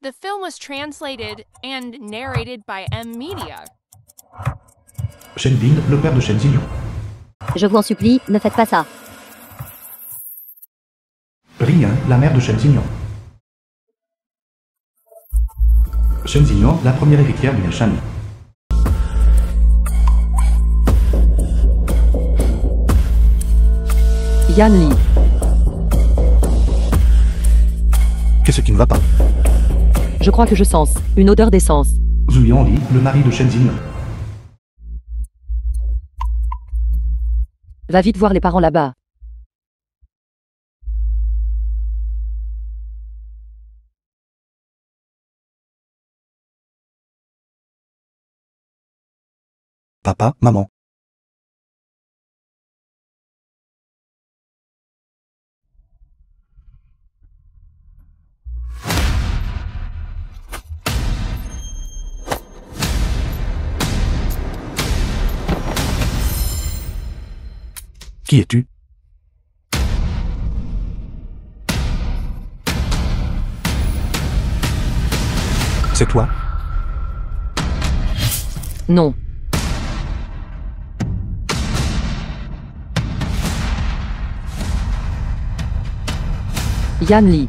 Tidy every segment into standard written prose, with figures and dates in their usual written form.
The film was translated and narrated by M Media. Shen Bin, le père de Shen Xinyon. Je vous en supplie, ne faites pas ça. Rien, la mère de Shen Xinyon. Shen Xinyon, la première héritière du Shan. Yan Li. Qu'est-ce qui ne va pas? Je crois que je sens une odeur d'essence. Zhu Yanli, le mari de Shen Xinyon. Va vite voir les parents là-bas. Papa, maman. Qui es-tu? C'est toi? Non. Yan Li.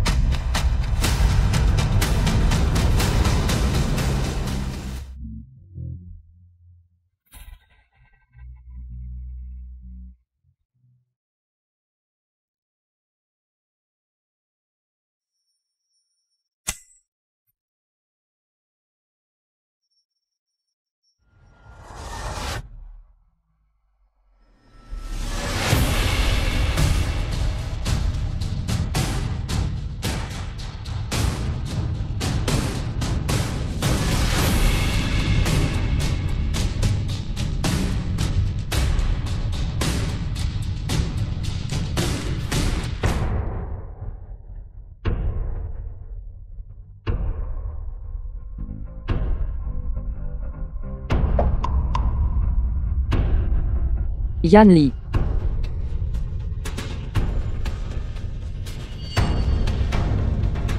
Yan Li.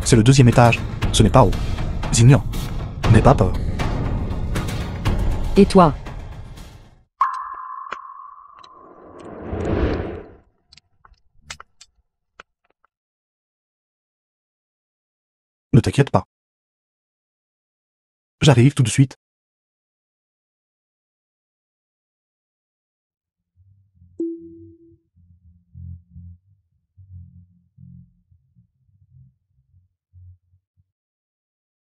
C'est le deuxième étage. Ce n'est pas haut. Xinyon. N'aie pas peur. Et toi? Ne t'inquiète pas. J'arrive tout de suite.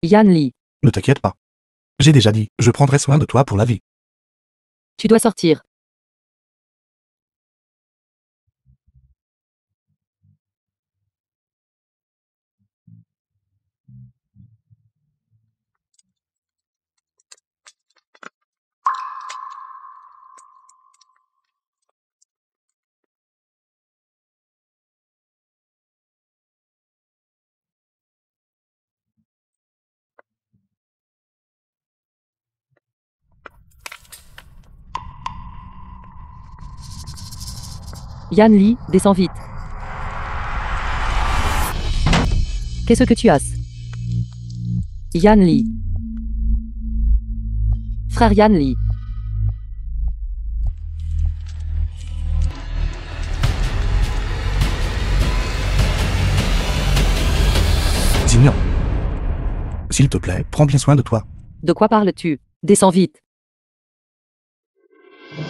Yan Li. Ne t'inquiète pas. J'ai déjà dit, je prendrai soin de toi pour la vie. Tu dois sortir. Yan Li, descends vite. Qu'est-ce que tu as? Yan Li. Frère Yan Li. Xinyon. S'il te plaît, prends bien soin de toi. De quoi parles-tu? Descends vite.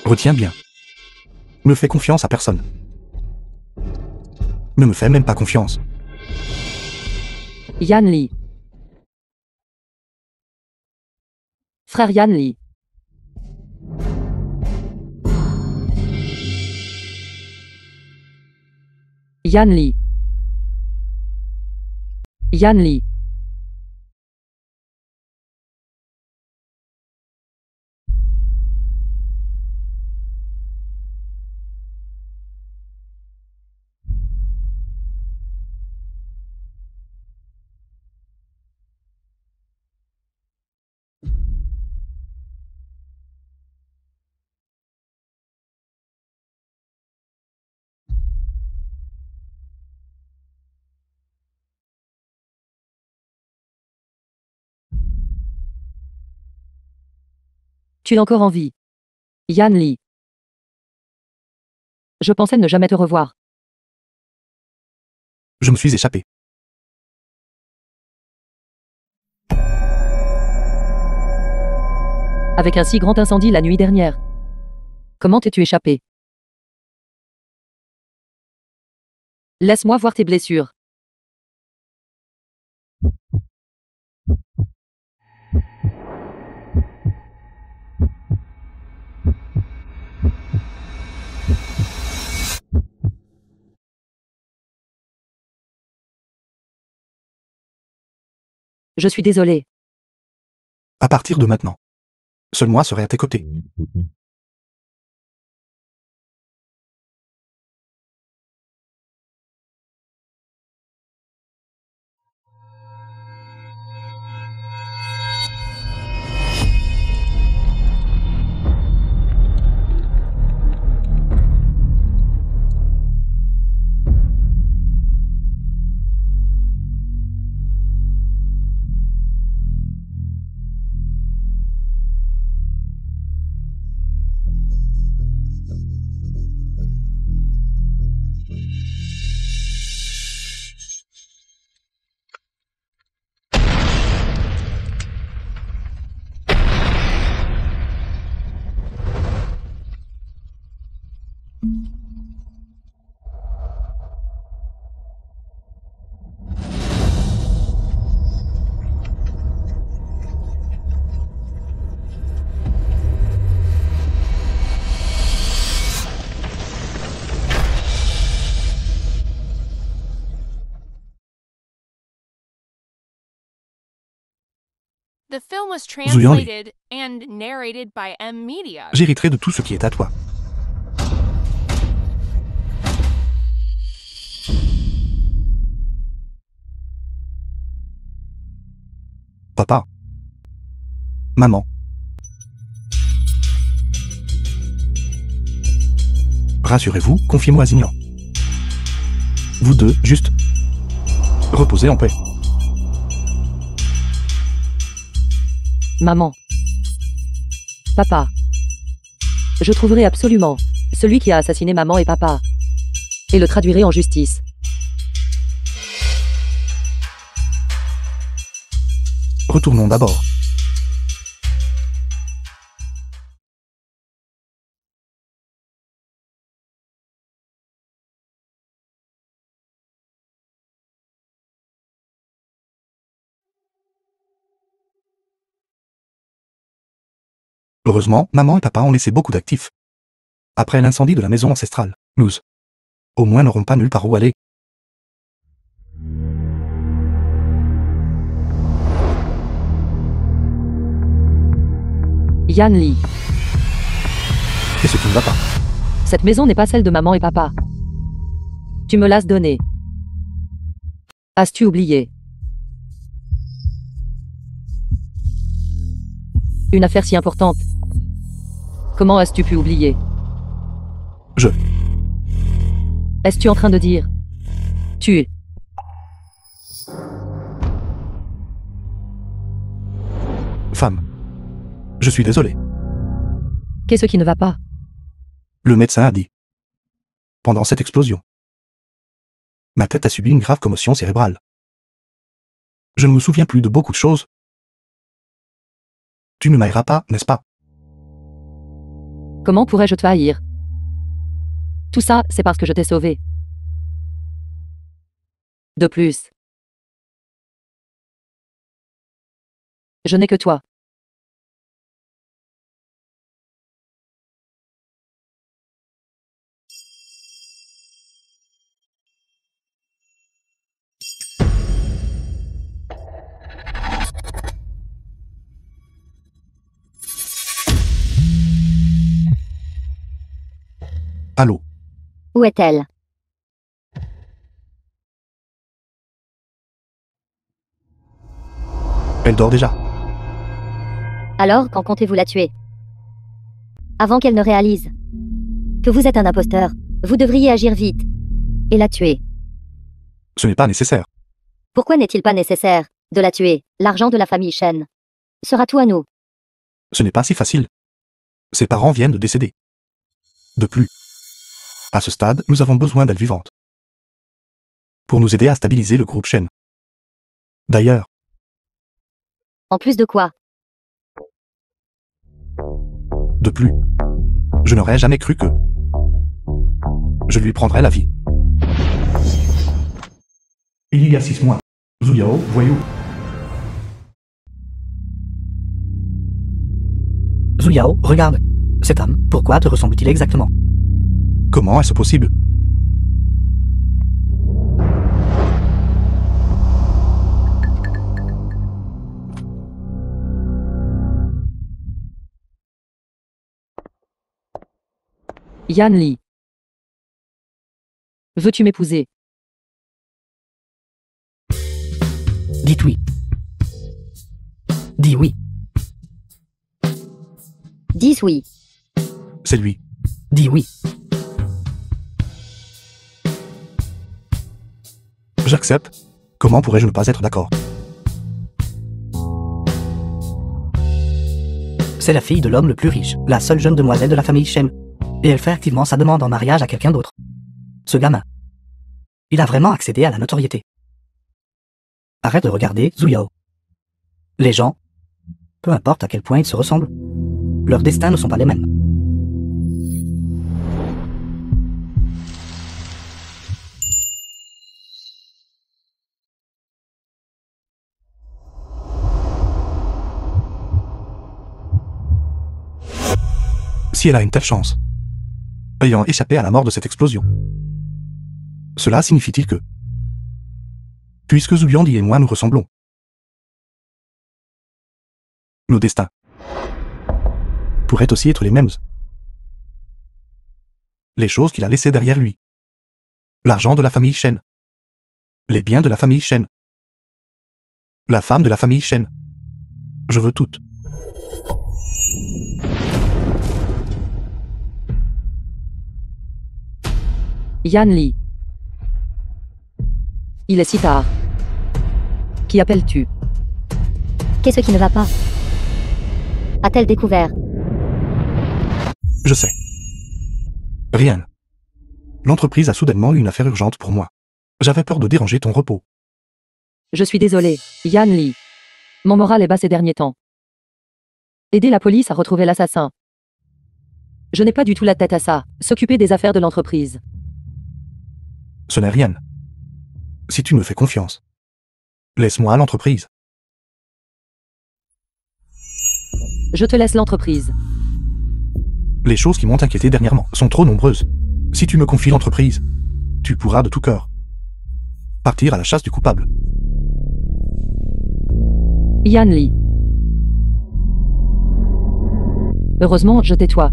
Retiens bien. Ne fais confiance à personne. Ne me fais même pas confiance. Yan Li. Frère Yan Li. Yan Li. Yan Li. Tu es encore en vie. Yan Li. Je pensais ne jamais te revoir. Je me suis échappé. Avec un si grand incendie la nuit dernière. Comment t'es-tu échappé? Laisse-moi voir tes blessures. Je suis désolé. À partir de maintenant. Seul moi serai à tes côtés. The film was Zuyang Li. translated and narrated by M Media. J'hériterai de tout ce qui est à toi. Papa. Maman. Rassurez-vous, confiez-moi à Xignan. Vous deux, juste. Reposez en paix. Maman. Papa. Je trouverai absolument celui qui a assassiné maman et papa. Et le traduirai en justice. Retournons d'abord. Heureusement, maman et papa ont laissé beaucoup d'actifs. Après l'incendie de la maison ancestrale, nous, au moins, n'aurons pas nulle part où aller. Yan Li. Qu'est-ce qui ne va pas? Cette maison n'est pas celle de maman et papa. Tu me l'as donnée. As-tu oublié? Une affaire si importante. Comment as-tu pu oublier? Je. Es-tu en train de dire? Tu. Femme. Je suis désolé. Qu'est-ce qui ne va pas? Le médecin a dit. Pendant cette explosion. Ma tête a subi une grave commotion cérébrale. Je ne me souviens plus de beaucoup de choses. Tu ne m'haïras pas, n'est-ce pas? Comment pourrais-je te haïr? Tout ça, c'est parce que je t'ai sauvé. De plus. Je n'ai que toi. Allô? Où est-elle? Elle dort déjà. Alors, quand comptez-vous la tuer? Avant qu'elle ne réalise que vous êtes un imposteur, vous devriez agir vite et la tuer. Ce n'est pas nécessaire. Pourquoi n'est-il pas nécessaire de la tuer? L'argent de la famille Shen sera tout à nous. Ce n'est pas si facile. Ses parents viennent de décéder. De plus, à ce stade, nous avons besoin d'elle vivante pour nous aider à stabiliser le groupe Shen. D'ailleurs, En plus de quoi? de plus, je n'aurais jamais cru que je lui prendrais la vie. Il y a 6 mois, Zhu Yao, voyou. Zhu Yao, regarde. Cet homme, pourquoi te ressemble-t-il exactement? Comment est-ce possible? Yan Li. Veux-tu m'épouser? Dites oui. Dis oui. Dis oui. C'est lui. Dis oui. J'accepte. Comment pourrais-je ne pas être d'accord? C'est la fille de l'homme le plus riche, la seule jeune demoiselle de la famille Shen. Et elle fait activement sa demande en mariage à quelqu'un d'autre. Ce gamin. Il a vraiment accédé à la notoriété. Arrête de regarder Zhu Yao. Les gens, peu importe à quel point ils se ressemblent, leurs destins ne sont pas les mêmes. Si elle a une telle chance, ayant échappé à la mort de cette explosion, cela signifie-t-il que, puisque Zhu Yandi et moi nous ressemblons, nos destins pourraient aussi être les mêmes? Les choses qu'il a laissées derrière lui, l'argent de la famille Shen, les biens de la famille Shen, la femme de la famille Shen, je veux toutes. Yan Li. Il est si tard. Qui appelles-tu? Qu'est-ce qui ne va pas? A-t-elle découvert? Je sais. Rien. L'entreprise a soudainement eu une affaire urgente pour moi. J'avais peur de déranger ton repos. Je suis désolé, Yan Li. Mon moral est bas ces derniers temps. Aider la police à retrouver l'assassin. Je n'ai pas du tout la tête à ça. S'occuper des affaires de l'entreprise. Ce n'est rien. Si tu me fais confiance, laisse-moi l'entreprise. Je te laisse l'entreprise. Les choses qui m'ont inquiété dernièrement sont trop nombreuses. Si tu me confies l'entreprise, tu pourras de tout cœur partir à la chasse du coupable. Yan Li. Heureusement, je tais-toi.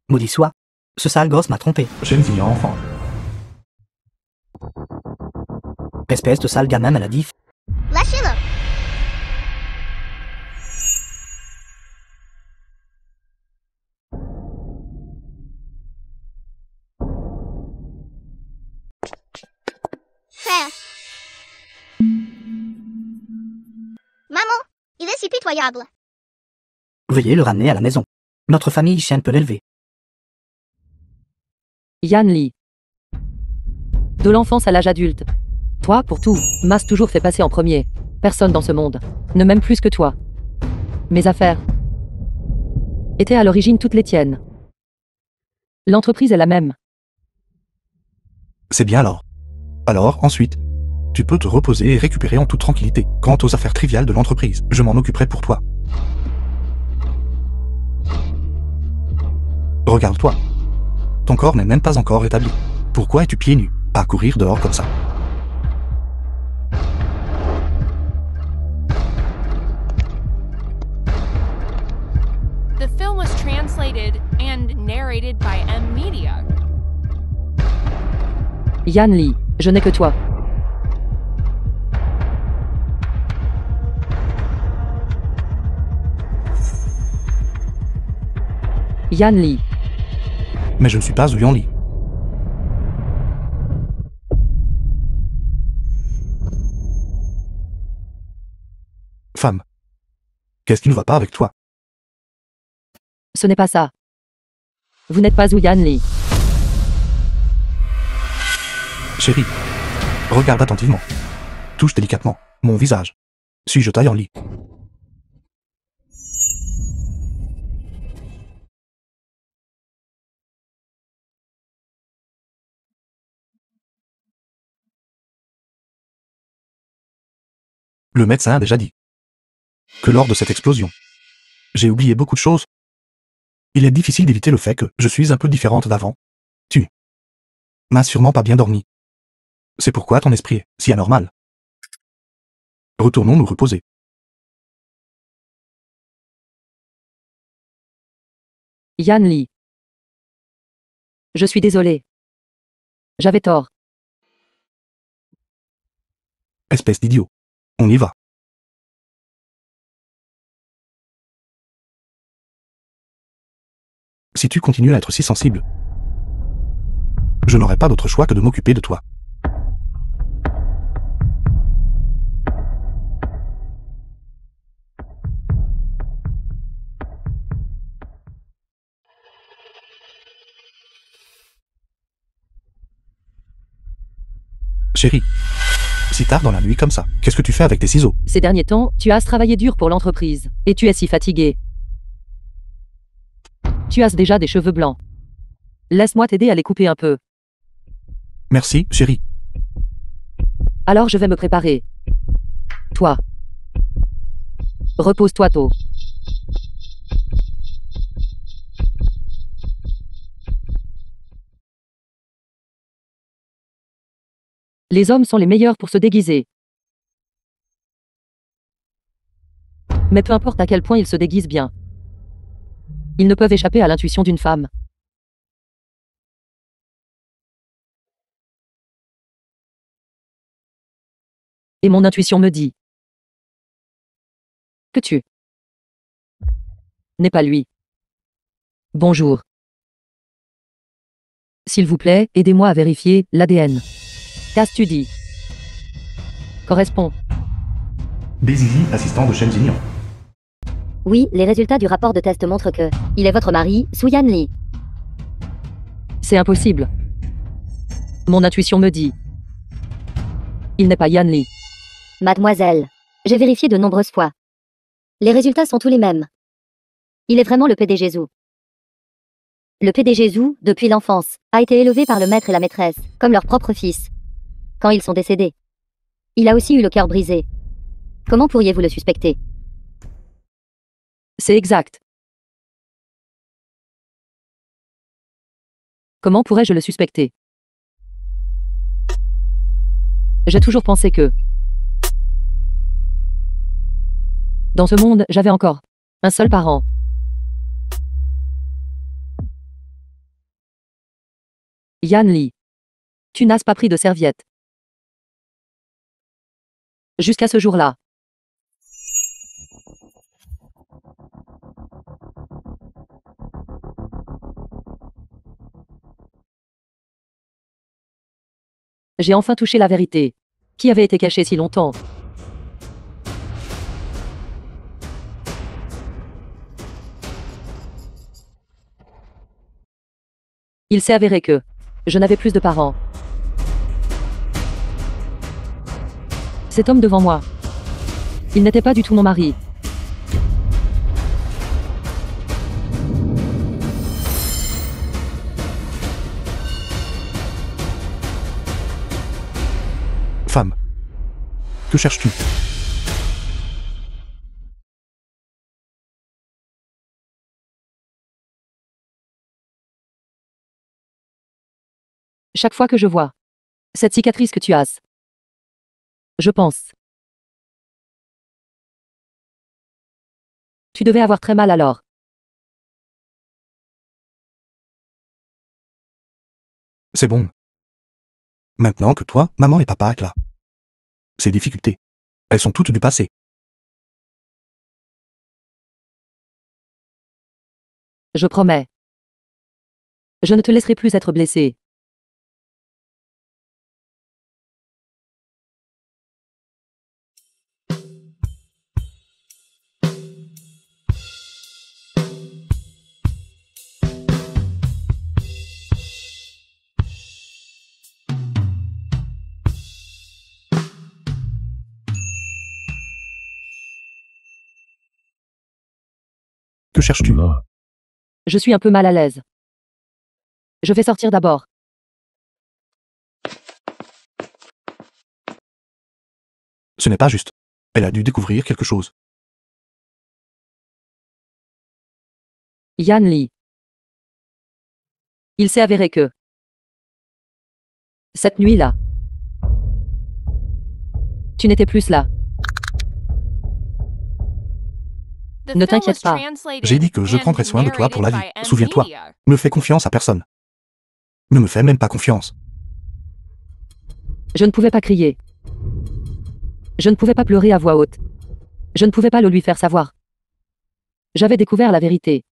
Maudit soit, ce sale gosse m'a trompé. Shenzi enfant. Espèce de sale gamin maladif. Lâchez-le. Frère. Maman, il est si pitoyable. Veuillez le ramener à la maison. Notre famille Shen peut l'élever. Yan Li. De l'enfance à l'âge adulte. Toi, pour tout, m'as toujours fait passer en premier. Personne dans ce monde ne m'aime plus que toi. Mes affaires étaient à l'origine toutes les tiennes. L'entreprise est la même. C'est bien alors. Alors, ensuite, tu peux te reposer et récupérer en toute tranquillité. Quant aux affaires triviales de l'entreprise, je m'en occuperai pour toi. Regarde-toi. Ton corps n'est même pas encore rétabli. Pourquoi es-tu pieds nus, à courir dehors comme ça? The film was translated and narrated by M Media. Yan Li, je n'ai que toi. Yan Li. Mais je ne suis pas Zhu Yanli. Femme. Qu'est-ce qui ne va pas avec toi? Ce n'est pas ça. Vous n'êtes pas Zhu Yan Li. Chérie. Regarde attentivement. Touche délicatement mon visage. Suis-je ta Yanli? Le médecin a déjà dit que lors de cette explosion, j'ai oublié beaucoup de choses. Il est difficile d'éviter le fait que je suis un peu différente d'avant. Tu m'as sûrement pas bien dormi. C'est pourquoi ton esprit est si anormal. Retournons nous reposer. Yan Li. Je suis désolé. J'avais tort. Espèce d'idiot. On y va. Si tu continues à être si sensible, je n'aurai pas d'autre choix que de m'occuper de toi. Chérie, si tard dans la nuit comme ça, qu'est-ce que tu fais avec tes ciseaux? Ces derniers temps, tu as travaillé dur pour l'entreprise. Et tu es si fatigué. Tu as déjà des cheveux blancs. Laisse-moi t'aider à les couper un peu. Merci, chérie. Alors je vais me préparer. Toi. Repose-toi tôt. Les hommes sont les meilleurs pour se déguiser. Mais peu importe à quel point ils se déguisent bien. Ils ne peuvent échapper à l'intuition d'une femme. Et mon intuition me dit que tu n'es pas lui. Bonjour. S'il vous plaît, aidez-moi à vérifier l'ADN. Qu'as-tu dit? Correspond. Bézizi, assistant de Shen Jinian. Oui, les résultats du rapport de test montrent que il est votre mari, Zhu Yan Li. C'est impossible. Mon intuition me dit. Il n'est pas Yan Li. Mademoiselle, j'ai vérifié de nombreuses fois. Les résultats sont tous les mêmes. Il est vraiment le PDG Zhu. Le PDG Zhu, depuis l'enfance, a été élevé par le maître et la maîtresse, comme leur propre fils. Quand ils sont décédés, il a aussi eu le cœur brisé. Comment pourriez-vous le suspecter? C'est exact. Comment pourrais-je le suspecter? J'ai toujours pensé que dans ce monde, j'avais encore un seul parent. Yan Li. Tu n'as pas pris de serviette. Jusqu'à ce jour-là. J'ai enfin touché la vérité. Qui avait été cachée si longtemps? Il s'est avéré que je n'avais plus de parents. Cet homme devant moi, il n'était pas du tout mon mari. Femme. Que cherches-tu? Chaque fois que je vois cette cicatrice que tu as, je pense. Tu devais avoir très mal alors. C'est bon. Maintenant que toi, maman et papa sont là. Ces difficultés, elles sont toutes du passé. Je promets. Je ne te laisserai plus être blessé. Que cherches-tu? Je suis un peu mal à l'aise. Je vais sortir d'abord. Ce n'est pas juste. Elle a dû découvrir quelque chose. Yan Li. Il s'est avéré que cette nuit-là, tu n'étais plus là. The Ne film was t'inquiète pas. translated J'ai dit que je and prendrais soin de toi pour la vie. narrated by Souviens-toi. M-Media. Ne fais confiance à personne. Ne me fais même pas confiance. Je ne pouvais pas crier. Je ne pouvais pas pleurer à voix haute. Je ne pouvais pas le lui faire savoir. J'avais découvert la vérité.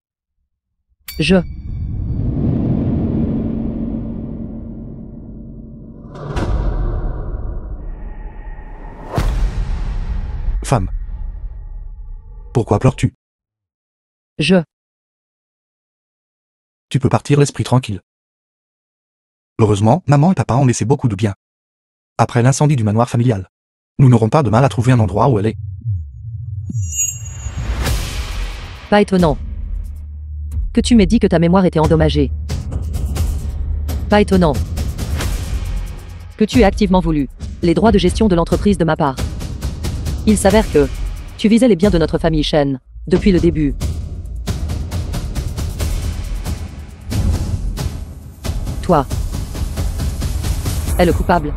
Femme. Pourquoi pleures-tu? Tu peux partir l'esprit tranquille. Heureusement, maman et papa ont laissé beaucoup de bien. Après l'incendie du manoir familial. Nous n'aurons pas de mal à trouver un endroit où elle est. Pas étonnant. Que tu m'aies dit que ta mémoire était endommagée. Pas étonnant. Que tu aies activement voulu les droits de gestion de l'entreprise de ma part. Il s'avère que tu visais les biens de notre famille Shen depuis le début. Toi est le coupable.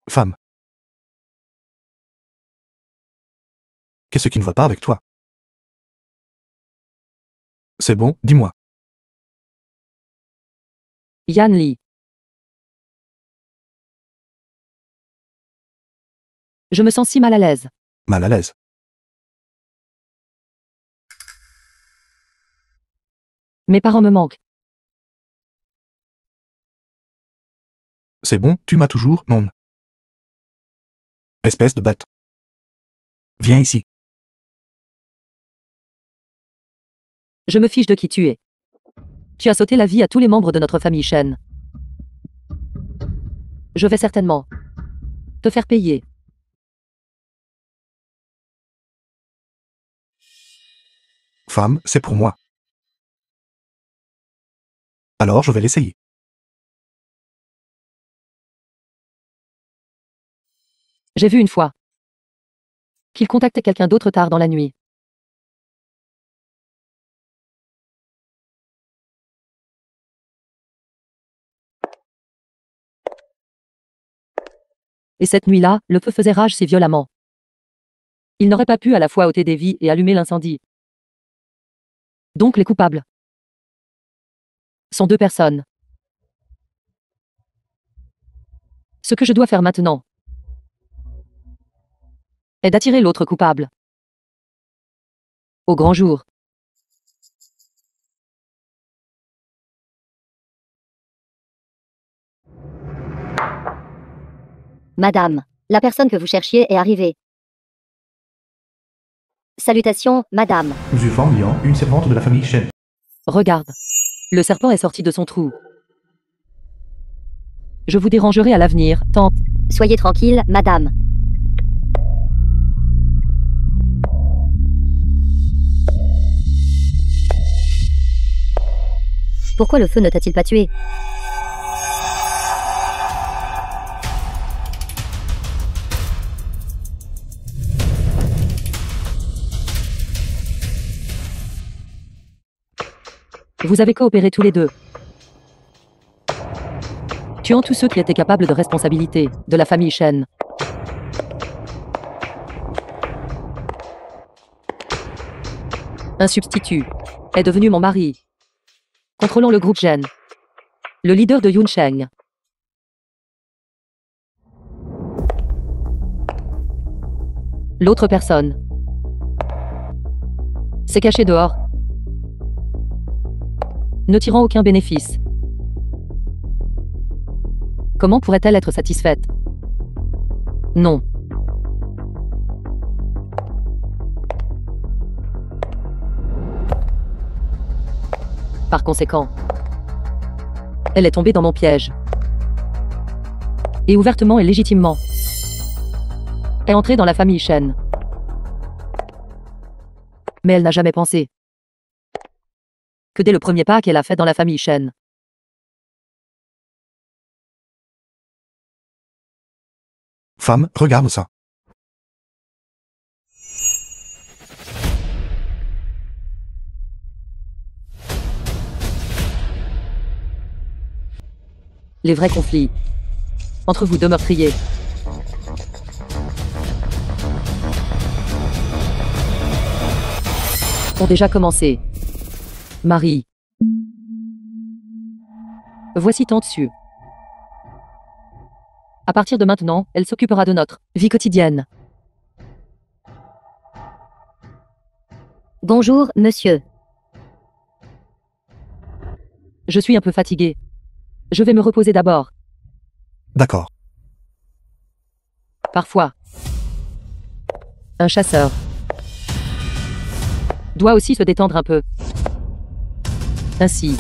Femme. Qu'est-ce qui ne va pas avec toi? C'est bon, dis-moi. Yan Li. Je me sens si mal à l'aise. Mal à l'aise. Mes parents me manquent. C'est bon, tu m'as toujours, non. Espèce de bête. Viens ici. Je me fiche de qui tu es. Tu as sauté la vie à tous les membres de notre famille Shen. Je vais certainement te faire payer. Femme, c'est pour moi. Alors je vais l'essayer. J'ai vu une fois qu'il contactait quelqu'un d'autre tard dans la nuit. Et cette nuit-là, le feu faisait rage si violemment. Il n'aurait pas pu à la fois ôter des vies et allumer l'incendie. Donc les coupables sont deux personnes. Ce que je dois faire maintenant est d'attirer l'autre coupable au grand jour. Madame, la personne que vous cherchiez est arrivée. Salutations, madame. Xu Fang Liang, une servante de la famille Shen. Regarde. Le serpent est sorti de son trou. Je vous dérangerai à l'avenir, tante. Soyez tranquille, madame. Pourquoi le feu ne t'a-t-il pas tué? Vous avez coopéré tous les deux, tuant tous ceux qui étaient capables de responsabilité de la famille Shen. Un substitut est devenu mon mari. Contrôlant le groupe Gen. Le leader de Yunsheng. L'autre personne. S'est cachée dehors. Ne tirant aucun bénéfice. Comment pourrait-elle être satisfaite? Non. Par conséquent, elle est tombée dans mon piège. Et ouvertement et légitimement. Est entrée dans la famille Shen. Mais elle n'a jamais pensé que dès le premier pas qu'elle a fait dans la famille Shen, Femme, regarde ça. les vrais conflits entre vous deux meurtriers ont déjà commencé. Marie. Voici tant dessus. À partir de maintenant, elle s'occupera de notre vie quotidienne. Bonjour, monsieur. Je suis un peu fatiguée. Je vais me reposer d'abord. D'accord. Parfois, un chasseur doit aussi se détendre un peu. Ainsi,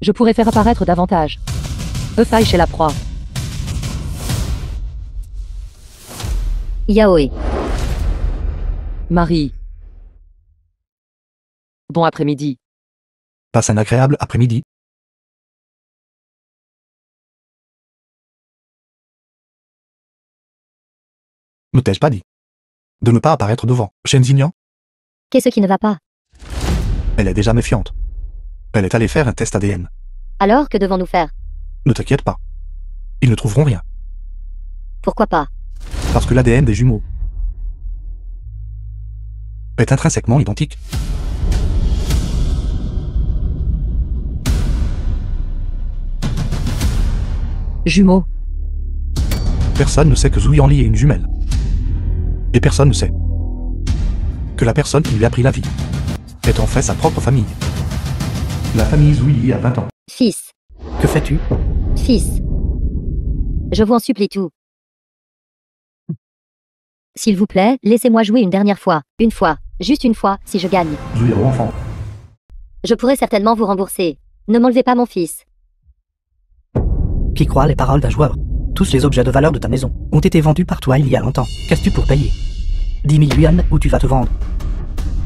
je pourrais faire apparaître davantage de failles chez la proie. Yaoi. Marie. Bon après-midi. Passe un agréable après-midi. Ne t'ai-je pas dit de ne pas apparaître devant Shen Xinyan? Qu'est-ce qui ne va pas? Elle est déjà méfiante. Elle est allée faire un test ADN. Alors, que devons-nous faire? Ne t'inquiète pas. Ils ne trouveront rien. Pourquoi pas? Parce que l'ADN des jumeaux est intrinsèquement identique. Jumeaux. Personne ne sait que Zhu Yanli est une jumelle. Et personne ne sait que la personne qui lui a pris la vie est en fait sa propre famille. La famille Zhu Yi a 20 ans. Fils. Que fais-tu? Fils. Je vous en supplie tout. S'il vous plaît, laissez-moi jouer une dernière fois. Une fois. Juste une fois, si je gagne. Zhu Yao enfant. Je pourrais certainement vous rembourser. Ne m'enlevez pas mon fils. Qui croit les paroles d'un joueur? Tous les objets de valeur de ta maison ont été vendus par toi il y a longtemps. Qu'as-tu pour payer? 10 000 yuan ou tu vas te vendre?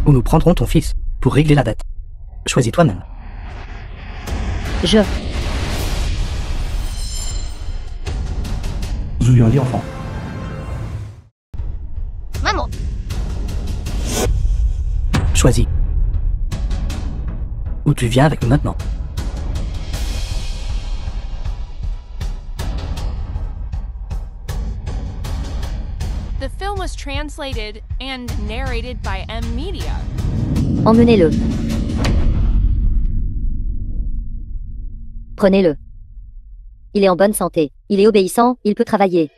Ou nous prendrons ton fils pour régler la dette. Choisis toi-même. Je. Zhu Yanli enfant. Maman, Choisis. Ou tu viens avec nous maintenant. The film was translated and narrated by M Media. Emmenez-le. Prenez-le. Il est en bonne santé. Il est obéissant, il peut travailler.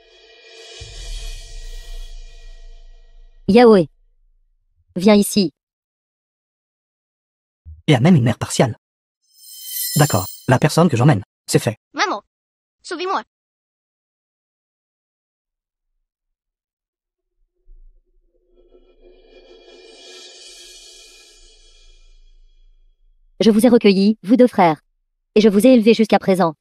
Yaoi. Viens ici. Et a même une mère partiale. D'accord, la personne que j'emmène, c'est fait. maman, suivez-moi. Je vous ai recueillis, vous deux frères. Et je vous ai élevés jusqu'à présent.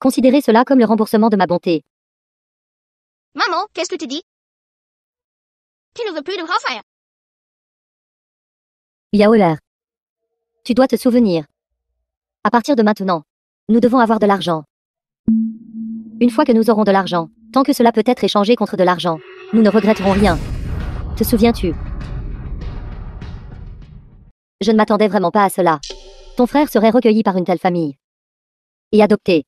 Considérez cela comme le remboursement de ma bonté. Maman, qu'est-ce que tu dis? Tu ne veux plus de grand frère. Yaoler. Tu dois te souvenir. À partir de maintenant, nous devons avoir de l'argent. Une fois que nous aurons de l'argent, tant que cela peut être échangé contre de l'argent, nous ne regretterons rien. Te souviens-tu? Je ne m'attendais vraiment pas à cela. Ton frère serait recueilli par une telle famille. Et adopté.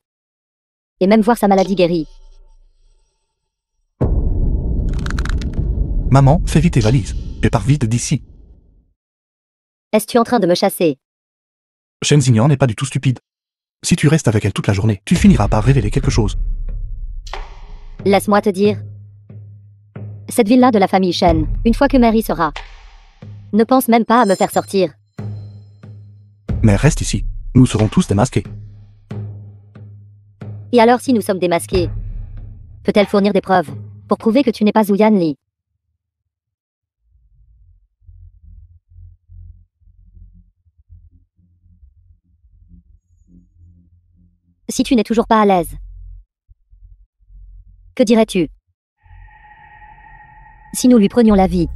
Et même voir sa maladie guérie. Maman, fais vite tes valises. Et pars vite d'ici. Est-ce en train de me chasser? Shen Xingyan n'est pas du tout stupide. Si tu restes avec elle toute la journée, tu finiras par révéler quelque chose. Laisse-moi te dire. Cette villa de la famille Shen, une fois que Mère y sera, ne pense même pas à me faire sortir. Mais reste ici. Nous serons tous démasqués. Et alors si nous sommes démasqués, peut-elle fournir des preuves pour prouver que tu n'es pas Zhu Yanli? Si tu n'es toujours pas à l'aise, que dirais-tu si nous lui prenions la vie?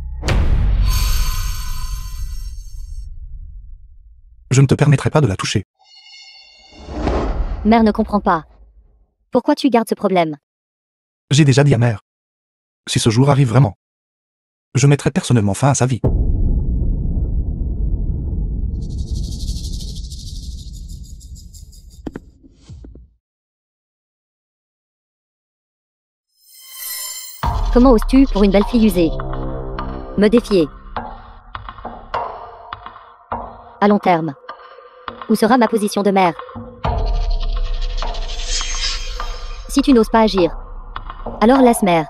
Je ne te permettrai pas de la toucher. Mère ne comprend pas. Pourquoi tu gardes ce problème? J'ai déjà dit à Mère. Si ce jour arrive vraiment, je mettrai personnellement fin à sa vie. Comment oses-tu, pour une belle fille usée, me défier? À long terme, où sera ma position de mère? Si tu n'oses pas agir, alors laisse Mère.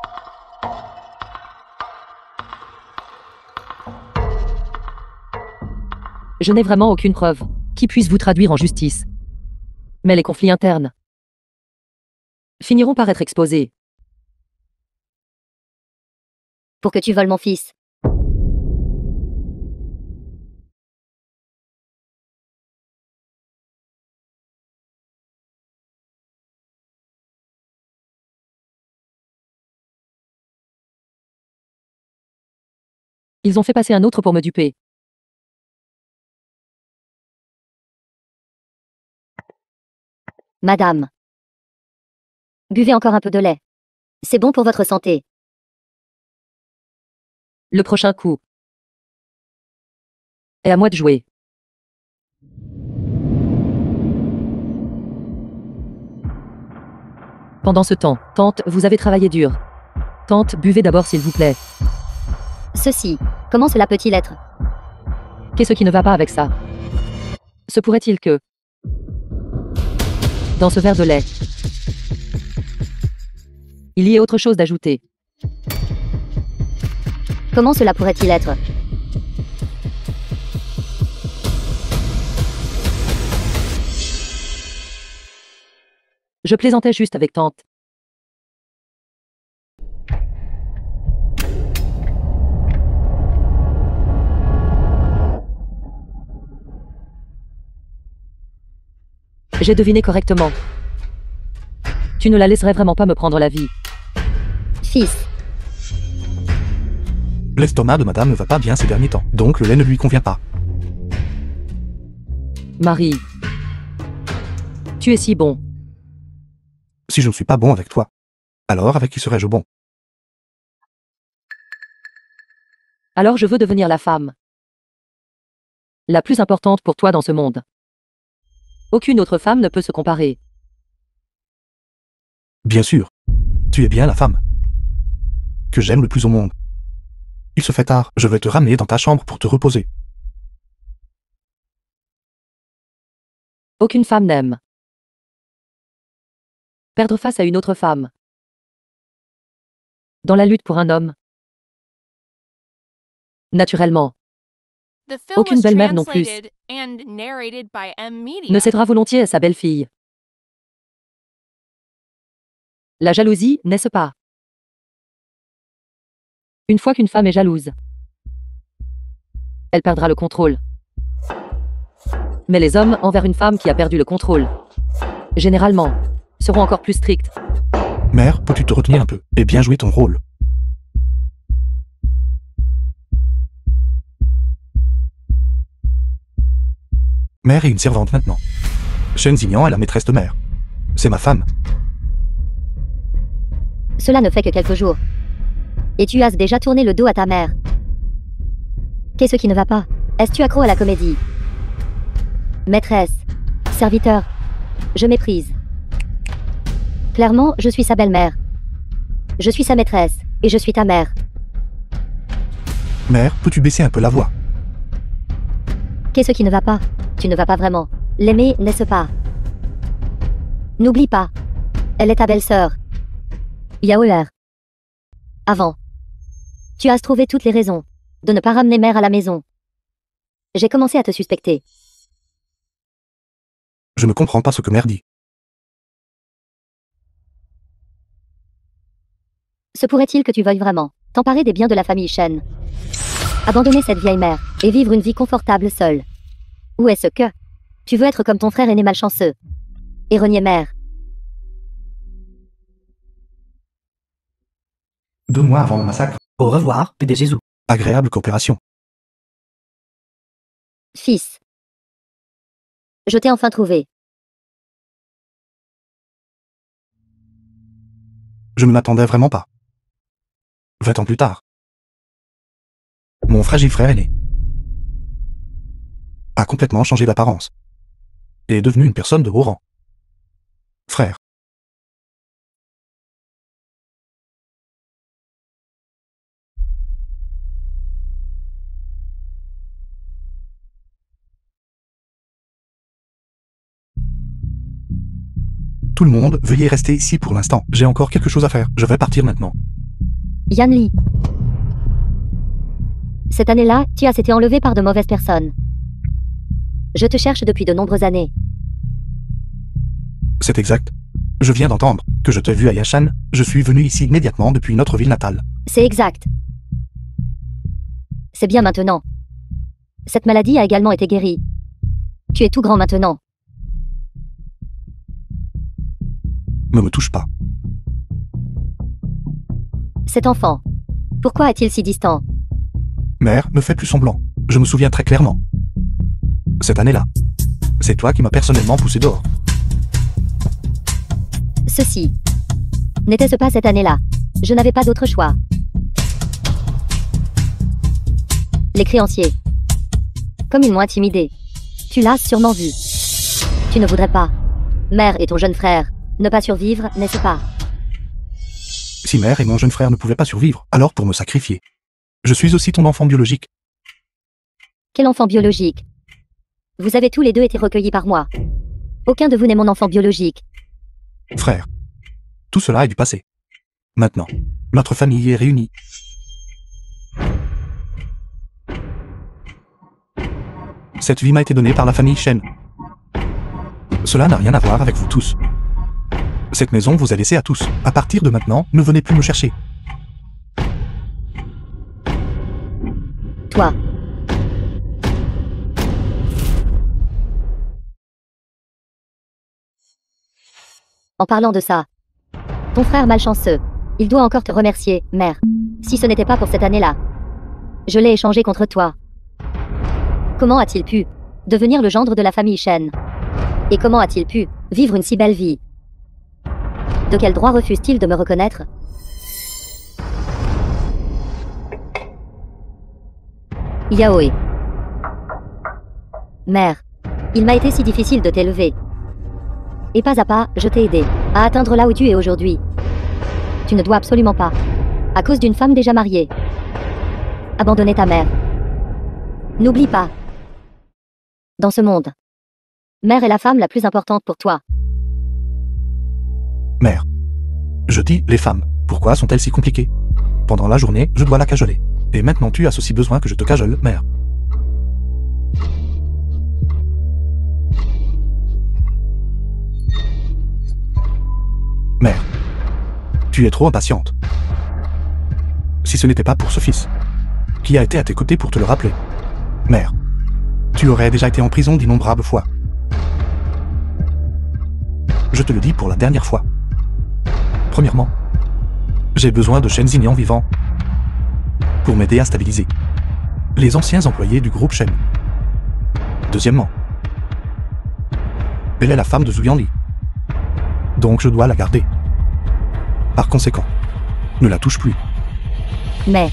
Je n'ai vraiment aucune preuve qui puisse vous traduire en justice. Mais les conflits internes finiront par être exposés. Pour que tu voles mon fils. Ils ont fait passer un autre pour me duper. Madame, buvez encore un peu de lait. C'est bon pour votre santé. Le prochain coup est à moi de jouer. Pendant ce temps, tante, vous avez travaillé dur. Tante, buvez d'abord s'il vous plaît. Ceci, comment cela peut-il être? Qu'est-ce qui ne va pas avec ça? Se pourrait-il que, dans ce verre de lait, il y ait autre chose d'ajouté? Comment cela pourrait-il être? Je plaisantais juste avec tante. J'ai deviné correctement. Tu ne la laisserais vraiment pas me prendre la vie. Fils, L'estomac de madame ne va pas bien ces derniers temps, donc le lait ne lui convient pas. Marie, tu es si bon. Si je ne suis pas bon avec toi, alors avec qui serais-je bon? Alors je veux devenir la femme la plus importante pour toi dans ce monde. Aucune autre femme ne peut se comparer. Bien sûr. Tu es bien la femme que j'aime le plus au monde. Il se fait tard, je vais te ramener dans ta chambre pour te reposer. Aucune femme n'aime perdre face à une autre femme. Dans la lutte pour un homme, naturellement, The film Aucune was belle-mère non plus translated and narrated by M. Media. ne cédera volontiers à sa belle-fille. La jalousie, n'est-ce pas? Une fois qu'une femme est jalouse, elle perdra le contrôle. Mais les hommes envers une femme qui a perdu le contrôle, généralement, seront encore plus stricts. Mère, peux-tu te retenir un peu et bien jouer ton rôle? Mère est une servante maintenant. Shen Xingyan est la maîtresse de mère. C'est ma femme. cela ne fait que quelques jours. Et tu as déjà tourné le dos à ta mère. Qu'est-ce qui ne va pas? Es-tu accro à la comédie? Maîtresse, serviteur, je méprise. Clairement, je suis sa belle-mère. Je suis sa maîtresse, et je suis ta mère. Mère, peux-tu baisser un peu la voix? Qu'est-ce qui ne va pas? Tu ne vas pas vraiment l'aimer, n'est-ce pas? N'oublie pas. Elle est ta belle-sœur. Yaoer. Avant. Tu as trouvé toutes les raisons de ne pas ramener mère à la maison. J'ai commencé à te suspecter. Je ne comprends pas ce que mère dit. Se pourrait-il que tu veuilles vraiment t'emparer des biens de la famille Shen? Abandonner cette vieille mère et vivre une vie confortable seule? Ou est-ce que tu veux être comme ton frère aîné malchanceux et renier mère? 2 mois avant le massacre, Au revoir, PDG Zou. agréable coopération. Fils. Je t'ai enfin trouvé. Je ne m'attendais vraiment pas. 20 ans plus tard. Mon fragile frère aîné a complètement changé d'apparence et est devenu une personne de haut rang. Frère. Tout le monde, veuillez rester ici pour l'instant. J'ai encore quelque chose à faire. Je vais partir maintenant. Yan Li. Cette année-là, tu as été enlevé par de mauvaises personnes. Je te cherche depuis de nombreuses années. C'est exact. Je viens d'entendre que je t'ai vu à Yashan. Je suis venu ici immédiatement depuis notre ville natale. C'est exact. C'est bien maintenant. Cette maladie a également été guérie. Tu es tout grand maintenant. Ne me touche pas. Cet enfant. Pourquoi est-il si distant? Mère, ne fais plus semblant. Je me souviens très clairement. Cette année-là, c'est toi qui m'as personnellement poussé dehors. Ceci. N'était-ce pas cette année-là? Je n'avais pas d'autre choix. Les créanciers. Comme ils m'ont intimidé. Tu l'as sûrement vu. Tu ne voudrais pas. Mère et ton jeune frère. Ne pas survivre, n'est-ce pas? Si mère et mon jeune frère ne pouvaient pas survivre, alors pour me sacrifier. Je suis aussi ton enfant biologique. Quel enfant biologique? Vous avez tous les deux été recueillis par moi. Aucun de vous n'est mon enfant biologique. Frère. Tout cela est du passé. Maintenant, notre famille est réunie. Cette vie m'a été donnée par la famille Shen. Cela n'a rien à voir avec vous tous. Cette maison vous est laissée à tous. À partir de maintenant, ne venez plus me chercher. Toi. En parlant de ça, ton frère malchanceux, il doit encore te remercier, mère. Si ce n'était pas pour cette année-là, je l'ai échangé contre toi. Comment a-t-il pu devenir le gendre de la famille Shen? Et comment a-t-il pu vivre une si belle vie? De quel droit refuse-t-il de me reconnaître? Yaoe. Mère, il m'a été si difficile de t'élever. Et pas à pas, je t'ai aidé à atteindre là où tu es aujourd'hui. Tu ne dois absolument pas, à cause d'une femme déjà mariée, abandonner ta mère. N'oublie pas. Dans ce monde, mère est la femme la plus importante pour toi. Mère. Je dis les femmes. Pourquoi sont-elles si compliquées? Pendant la journée, je dois la cajoler. Et maintenant tu as aussi besoin que je te cajole, mère. Mère. Tu es trop impatiente. Si ce n'était pas pour ce fils, qui a été à tes côtés pour te le rappeler. Mère. Tu aurais déjà été en prison d'innombrables fois. Je te le dis pour la dernière fois. Premièrement, j'ai besoin de Shen Xinyan vivant pour m'aider à stabiliser les anciens employés du groupe Shen. Deuxièmement, elle est la femme de Zhu Yanli. Donc je dois la garder. Par conséquent, ne la touche plus. Mais,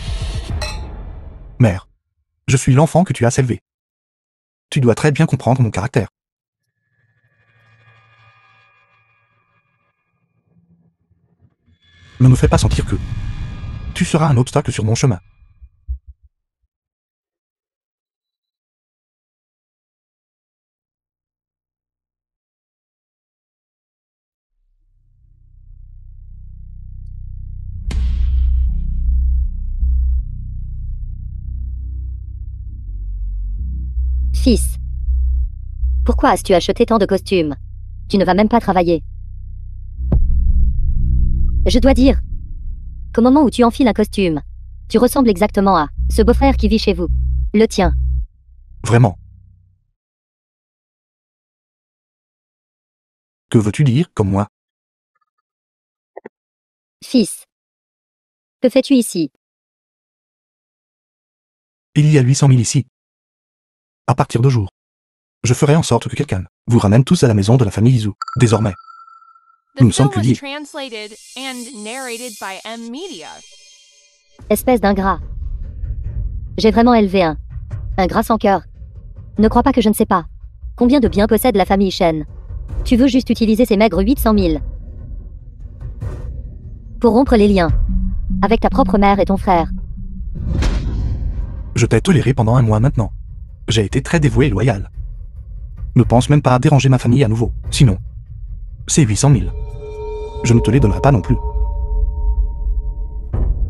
Mère, je suis l'enfant que tu as élevé. Tu dois très bien comprendre mon caractère. Ne me fais pas sentir que tu seras un obstacle sur mon chemin. Fils. Pourquoi as-tu acheté tant de costumes? Tu ne vas même pas travailler. Je dois dire qu'au moment où tu enfiles un costume, tu ressembles exactement à ce beau-frère qui vit chez vous. Le tien. Vraiment. Que veux-tu dire, comme moi? Fils. Que fais-tu ici? Il y a 800 000 ici. À partir de jour. Je ferai en sorte que quelqu'un vous ramène tous à la maison de la famille Izu. Désormais. The Nous ne sommes film que was liés. translated and narrated by M Media. Espèce d'ingrat. J'ai vraiment élevé un gras sans cœur. Ne crois pas que je ne sais pas combien de biens possède la famille Shen. Tu veux juste utiliser ces maigres 800 000 pour rompre les liens avec ta propre mère et ton frère. Je t'ai toléré pendant un mois maintenant. J'ai été très dévoué et loyal. Ne pense même pas à déranger ma famille à nouveau. Sinon, c'est 800 000. Je ne te les donnerai pas non plus.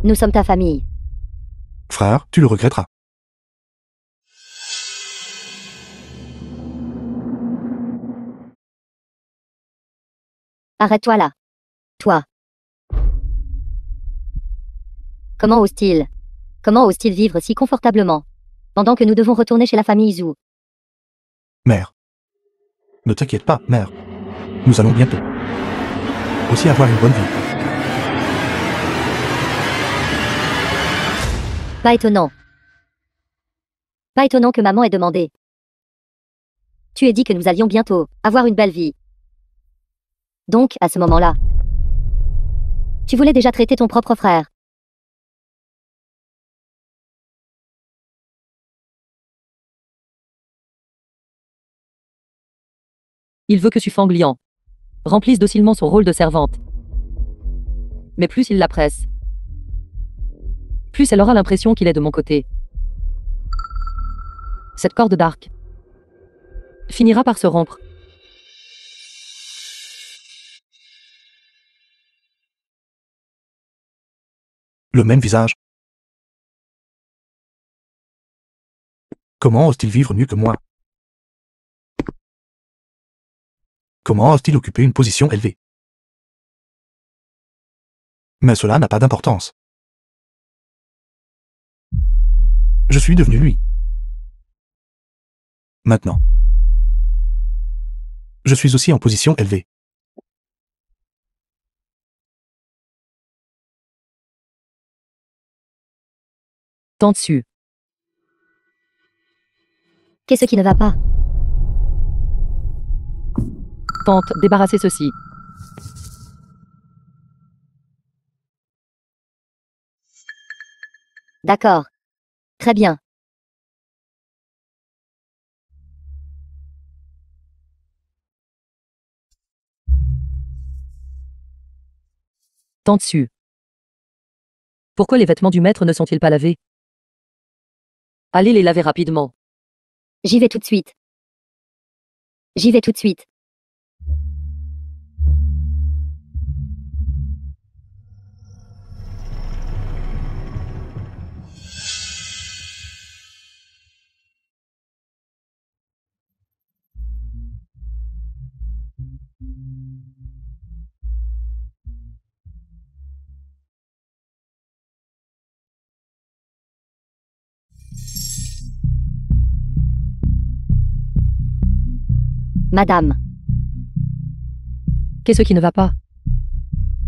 Nous sommes ta famille. Frère, tu le regretteras. Arrête-toi là. Toi. Comment ose-t-il vivre si confortablement pendant que nous devons retourner chez la famille Izu? Mère. Ne t'inquiète pas, mère. Nous allons bientôt aussi avoir une bonne vie. Pas étonnant. Pas étonnant que maman ait demandé. Tu as dit que nous allions bientôt avoir une belle vie. Donc, à ce moment-là, tu voulais déjà traiter ton propre frère. Il veut que Sufanglian remplisse docilement son rôle de servante. Mais plus il la presse, plus elle aura l'impression qu'il est de mon côté. Cette corde d'arc finira par se rompre. Le même visage. Comment ose-t-il vivre mieux que moi? Comment ose-t-il occuper une position élevée? Mais cela n'a pas d'importance. Je suis devenu lui. Maintenant. Je suis aussi en position élevée. Tant dessus. Qu'est-ce qui ne va pas? Tente, débarrasser ceci. D'accord. Très bien. Tant dessus. Pourquoi les vêtements du maître ne sont-ils pas lavés? Allez les laver rapidement. J'y vais tout de suite. J'y vais tout de suite. Madame. Qu'est-ce qui ne va pas?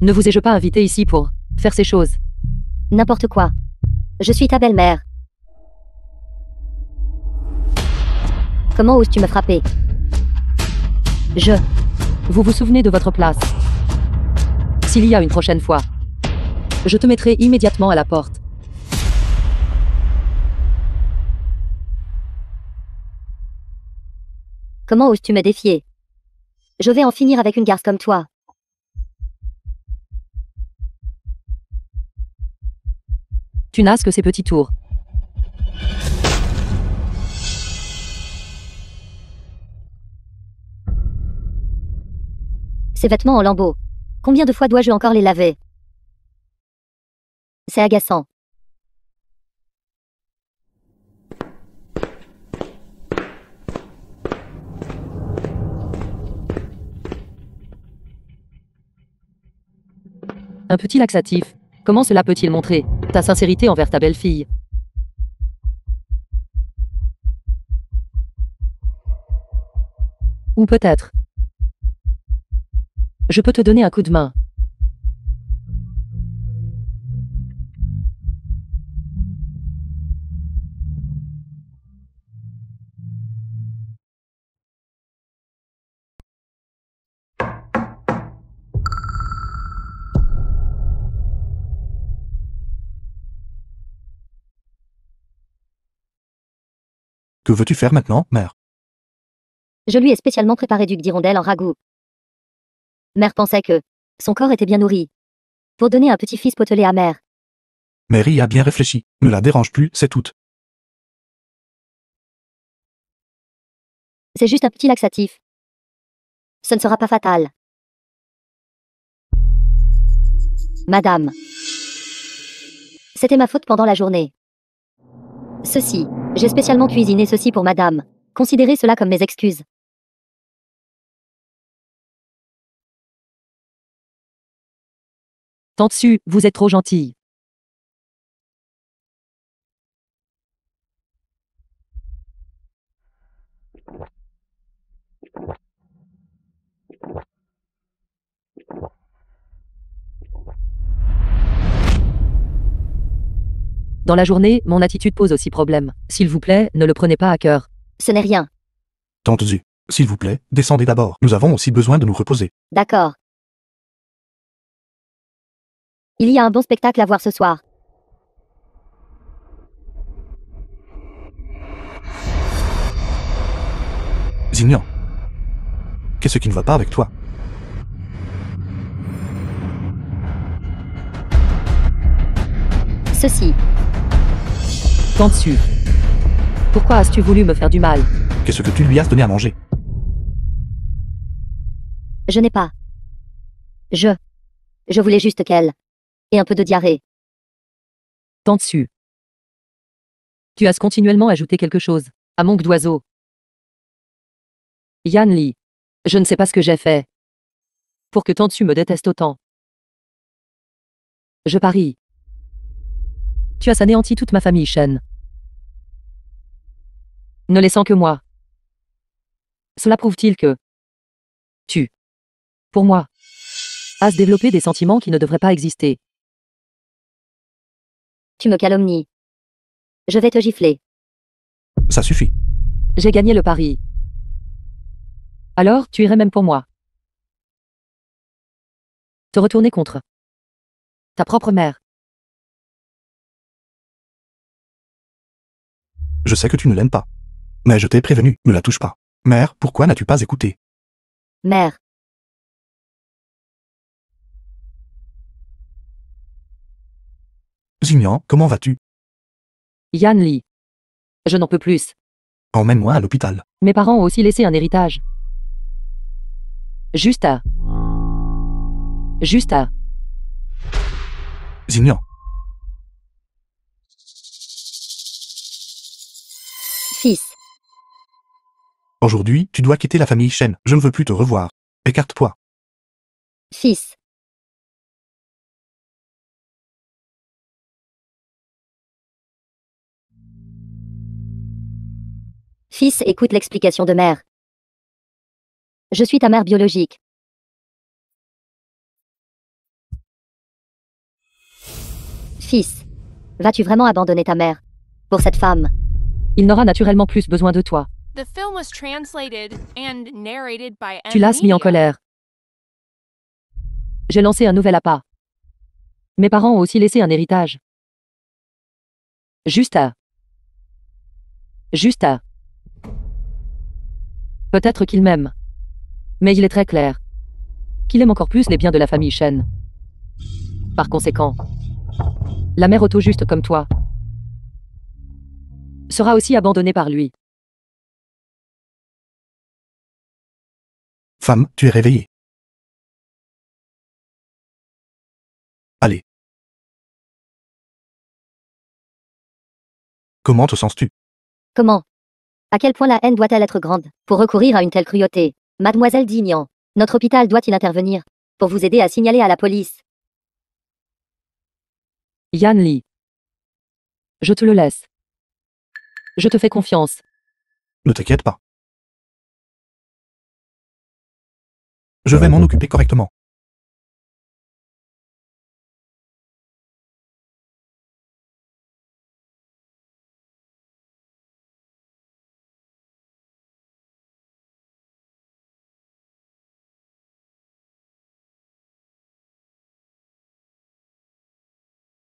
Ne vous ai-je pas invité ici pour faire ces choses? N'importe quoi. Je suis ta belle-mère. Comment oses-tu me frapper? Vous vous souvenez de votre place? S'il y a une prochaine fois, je te mettrai immédiatement à la porte. Comment oses-tu me défier? Je vais en finir avec une garce comme toi. Tu n'as que ces petits tours. Ces vêtements en lambeaux. Combien de fois dois-je encore les laver? C'est agaçant. Un petit laxatif. Comment cela peut-il montrer ta sincérité envers ta belle-fille? Ou peut-être, je peux te donner un coup de main. Que veux-tu faire maintenant, mère? Je lui ai spécialement préparé du d'hirondelle en ragoût. Mère pensait que son corps était bien nourri. Pour donner un petit-fils potelé à mère. Mary a bien réfléchi. Ne la dérange plus, c'est tout. C'est juste un petit laxatif. Ce ne sera pas fatal. Madame. C'était ma faute pendant la journée. Ceci. J'ai spécialement cuisiné ceci pour madame. Considérez cela comme mes excuses. Tante Sue, vous êtes trop gentille. Dans la journée, mon attitude pose aussi problème. S'il vous plaît, ne le prenez pas à cœur. Ce n'est rien. Tante Zu, s'il vous plaît, descendez d'abord. Nous avons aussi besoin de nous reposer. D'accord. Il y a un bon spectacle à voir ce soir. Zignan. Qu'est-ce qui ne va pas avec toi? Ceci. Tante Sue. Pourquoi as-tu voulu me faire du mal? Qu'est-ce que tu lui as donné à manger? Je n'ai pas. Je voulais juste qu'elle ait un peu de diarrhée. Tante Sue. Tu as continuellement ajouté quelque chose à manque d'oiseau. Yan Li. Je ne sais pas ce que j'ai fait pour que Tante Sue me déteste autant. Je parie. Tu as anéanti toute ma famille, Shen. Ne laissant que moi. Cela prouve-t-il que tu, pour moi, as développé des sentiments qui ne devraient pas exister? Tu me calomnies. Je vais te gifler. Ça suffit. J'ai gagné le pari. Alors, tu irais même pour moi. Te retourner contre ta propre mère. Je sais que tu ne l'aimes pas. Mais je t'ai prévenu, ne la touche pas. Mère, pourquoi n'as-tu pas écouté? Mère. Zignan, comment vas-tu? Yan Li. Je n'en peux plus. Emmène-moi à l'hôpital. Mes parents ont aussi laissé un héritage. Juste à. Zignan. Fils. Aujourd'hui, tu dois quitter la famille Shen. Je ne veux plus te revoir. Écarte-toi. Fils. Fils, écoute l'explication de mère. Je suis ta mère biologique. Fils. Vas-tu vraiment abandonner ta mère pour cette femme? Il n'aura naturellement plus besoin de toi. The film was translated and narrated by Tu l'as mis en Media. colère. J'ai lancé un nouvel appât. Mes parents ont aussi laissé un héritage. Juste à. Peut-être qu'il m'aime. Mais il est très clair qu'il aime encore plus les biens de la famille Shen. Par conséquent, la mère auto-juste comme toi sera aussi abandonnée par lui. Femme, tu es réveillée. Allez. Comment te sens-tu? Comment? À quel point la haine doit-elle être grande pour recourir à une telle cruauté? Mademoiselle Dignan, notre hôpital doit-il intervenir pour vous aider à signaler à la police Yan Li. Je te le laisse. Je te fais confiance. Ne t'inquiète pas. Je vais m'en occuper correctement.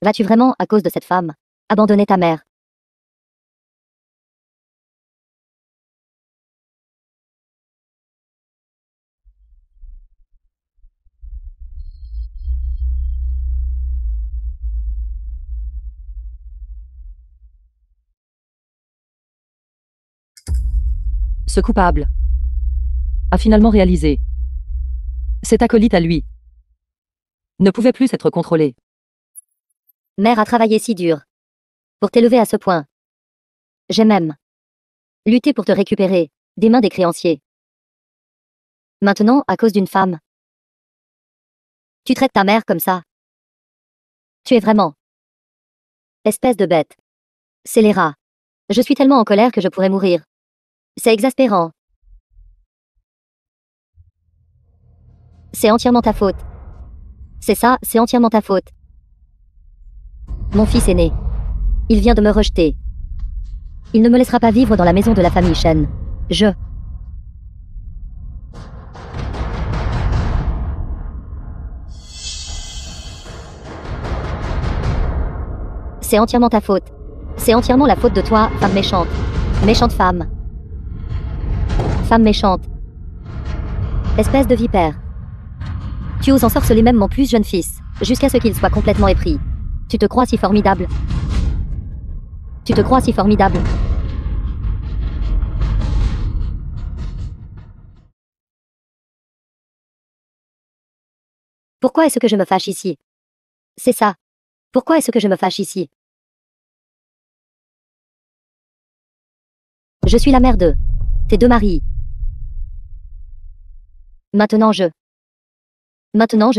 Vas-tu vraiment, à cause de cette femme, abandonner ta mère? Ce coupable a finalement réalisé. Cet acolyte à lui ne pouvait plus être contrôlé. Mère a travaillé si dur pour t'élever à ce point. J'ai même lutté pour te récupérer des mains des créanciers. Maintenant, à cause d'une femme, tu traites ta mère comme ça. Tu es vraiment espèce de bête. Scélérat. Je suis tellement en colère que je pourrais mourir. C'est exaspérant. C'est entièrement ta faute. C'est ça, c'est entièrement ta faute. Mon fils aîné. Il vient de me rejeter. Il ne me laissera pas vivre dans la maison de la famille Shen. C'est entièrement ta faute. C'est entièrement la faute de toi, femme méchante. Méchante femme. Femme méchante. Espèce de vipère. Tu oses ensorceler même mon plus jeune fils, jusqu'à ce qu'il soit complètement épris. Tu te crois si formidable. Tu te crois si formidable. Pourquoi est-ce que je me fâche ici? C'est ça. Pourquoi est-ce que je me fâche ici? Je suis la mère de tes deux maris. Maintenant je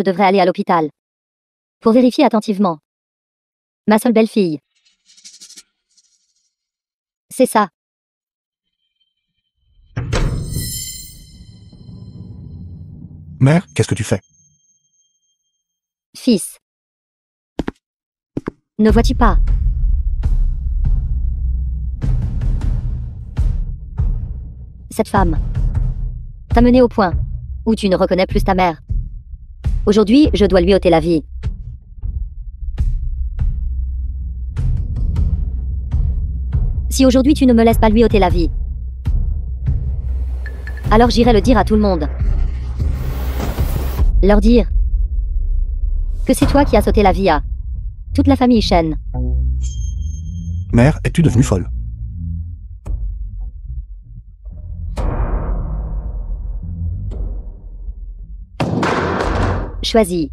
devrais aller à l'hôpital. Pour vérifier attentivement. Ma seule belle-fille. C'est ça. Mère, qu'est-ce que tu fais? Fils. Ne vois-tu pas? Cette femme t'a mené au point où tu ne reconnais plus ta mère. Aujourd'hui, je dois lui ôter la vie. Si aujourd'hui tu ne me laisses pas lui ôter la vie, alors j'irai le dire à tout le monde. Leur dire que c'est toi qui as sauté la vie à toute la famille Shen. Mère, es-tu devenue folle? Choisis.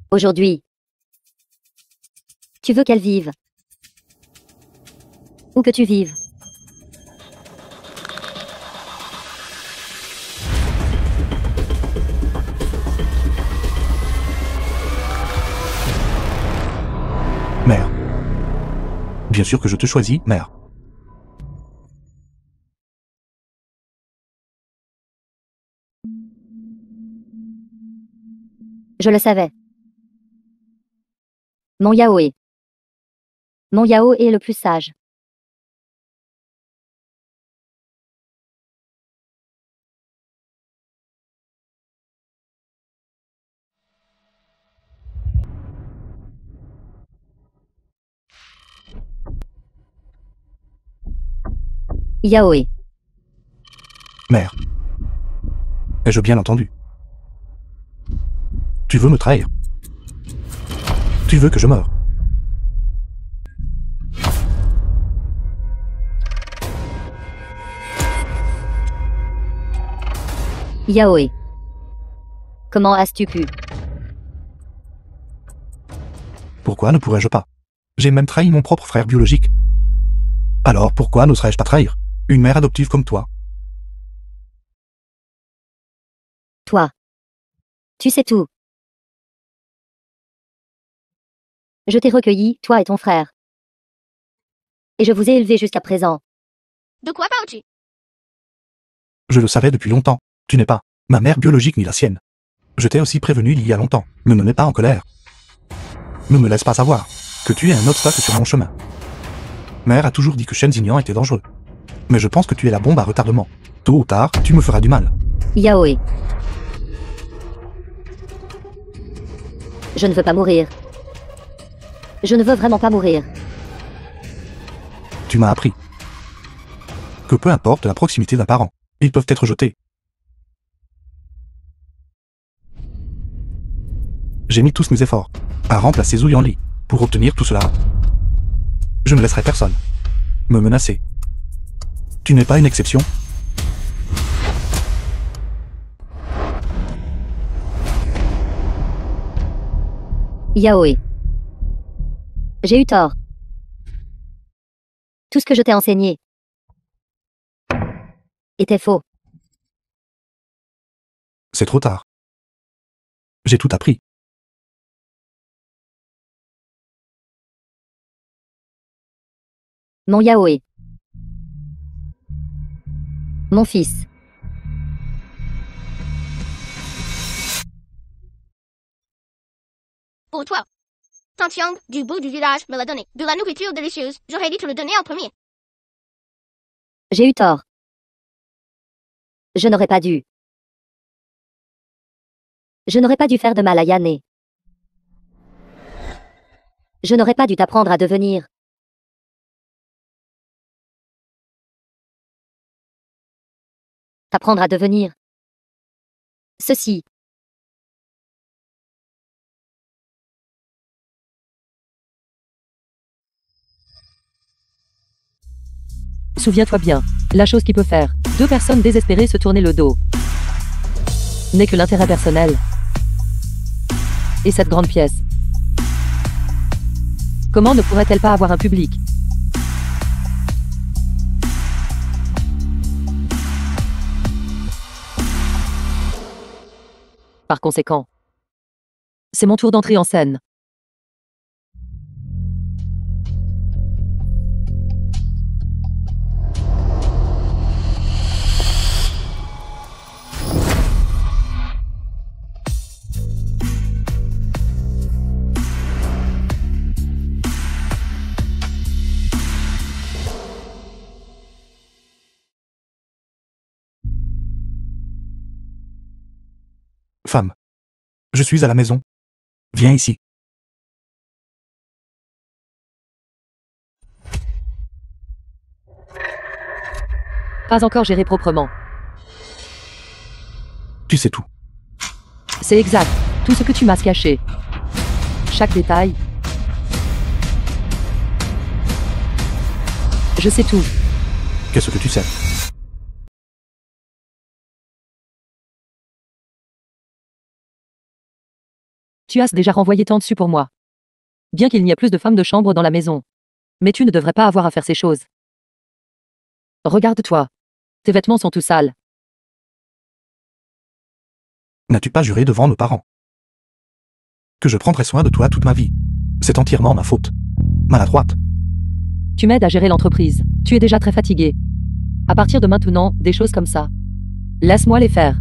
Aujourd'hui. Tu veux qu'elle vive. Ou que tu vives. Mère. Bien sûr que je te choisis, mère. Je le savais. Mon Yaoé. Mon Yao est le plus sage. Yaoé. Mère. Ai-je bien entendu? Tu veux me trahir? Tu veux que je meure? Yaoé. Comment as-tu pu? Pourquoi ne pourrais-je pas? J'ai même trahi mon propre frère biologique. Alors pourquoi n'oserais-je pas trahir une mère adoptive comme toi? Toi. Tu sais tout. Je t'ai recueilli, toi et ton frère. Et je vous ai élevé jusqu'à présent. De quoi parles-tu? Je le savais depuis longtemps. Tu n'es pas ma mère biologique ni la sienne. Je t'ai aussi prévenu il y a longtemps. Ne me mets pas en colère. Ne me laisse pas savoir que tu es un obstacle sur mon chemin. Mère a toujours dit que Shenxignan était dangereux. Mais je pense que tu es la bombe à retardement. Tôt ou tard, tu me feras du mal. Yaoé. Je ne veux pas mourir. Je ne veux vraiment pas mourir. Tu m'as appris que peu importe la proximité d'un parent, ils peuvent être jetés. J'ai mis tous mes efforts à remplacer Zhu Yanli pour obtenir tout cela. Je ne laisserai personne me menacer. Tu n'es pas une exception. Yaoé. J'ai eu tort. Tout ce que je t'ai enseigné était faux. C'est trop tard. J'ai tout appris. Mon Yaoé. Mon fils. Pour toi. Tantiang, du bout du village, me l'a donné. De la nourriture délicieuse. J'aurais dû te le donner en premier. J'ai eu tort. Je n'aurais pas dû. Je n'aurais pas dû faire de mal à Yané. Je n'aurais pas dû t'apprendre à devenir. T'apprendre à devenir. Ceci. Souviens-toi bien, la chose qui peut faire deux personnes désespérées se tourner le dos n'est que l'intérêt personnel. Et cette grande pièce, comment ne pourrait-elle pas avoir un public? Par conséquent, c'est mon tour d'entrer en scène. Femme. Je suis à la maison. Viens ici. Pas encore géré proprement. Tu sais tout. C'est exact, tout ce que tu m'as caché. Chaque détail. Je sais tout. Qu'est-ce que tu sais? Tu as déjà renvoyé tant dessus pour moi. Bien qu'il n'y ait plus de femmes de chambre dans la maison. Mais tu ne devrais pas avoir à faire ces choses. Regarde-toi. Tes vêtements sont tout sales. N'as-tu pas juré devant nos parents que je prendrai soin de toi toute ma vie? C'est entièrement ma faute. Maladroite. Tu m'aides à gérer l'entreprise. Tu es déjà très fatigué. À partir de maintenant, des choses comme ça. Laisse-moi les faire.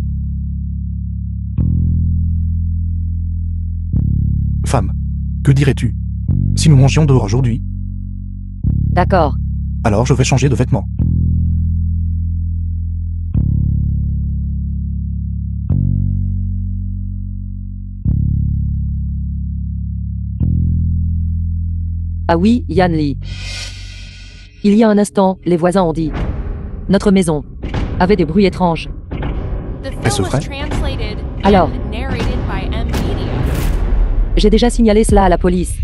Femme. Que dirais-tu si nous mangions dehors aujourd'hui? D'accord. Alors je vais changer de vêtements. Ah oui, Yan Li. Il y a un instant, les voisins ont dit. Notre maison avait des bruits étranges. The Est-ce film was vrai? translated Alors. and narrated by M Media. J'ai déjà signalé cela à la police.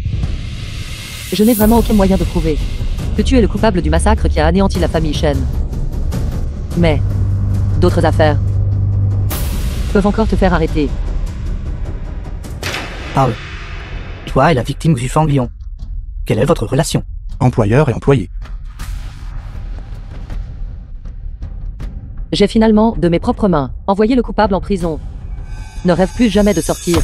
Je n'ai vraiment aucun moyen de prouver que tu es le coupable du massacre qui a anéanti la famille Shen. Mais d'autres affaires peuvent encore te faire arrêter. Parle. Toi et la victime du Fanglion. Quelle est votre relation? Employeur et employé. J'ai finalement, de mes propres mains, envoyé le coupable en prison. Ne rêve plus jamais de sortir.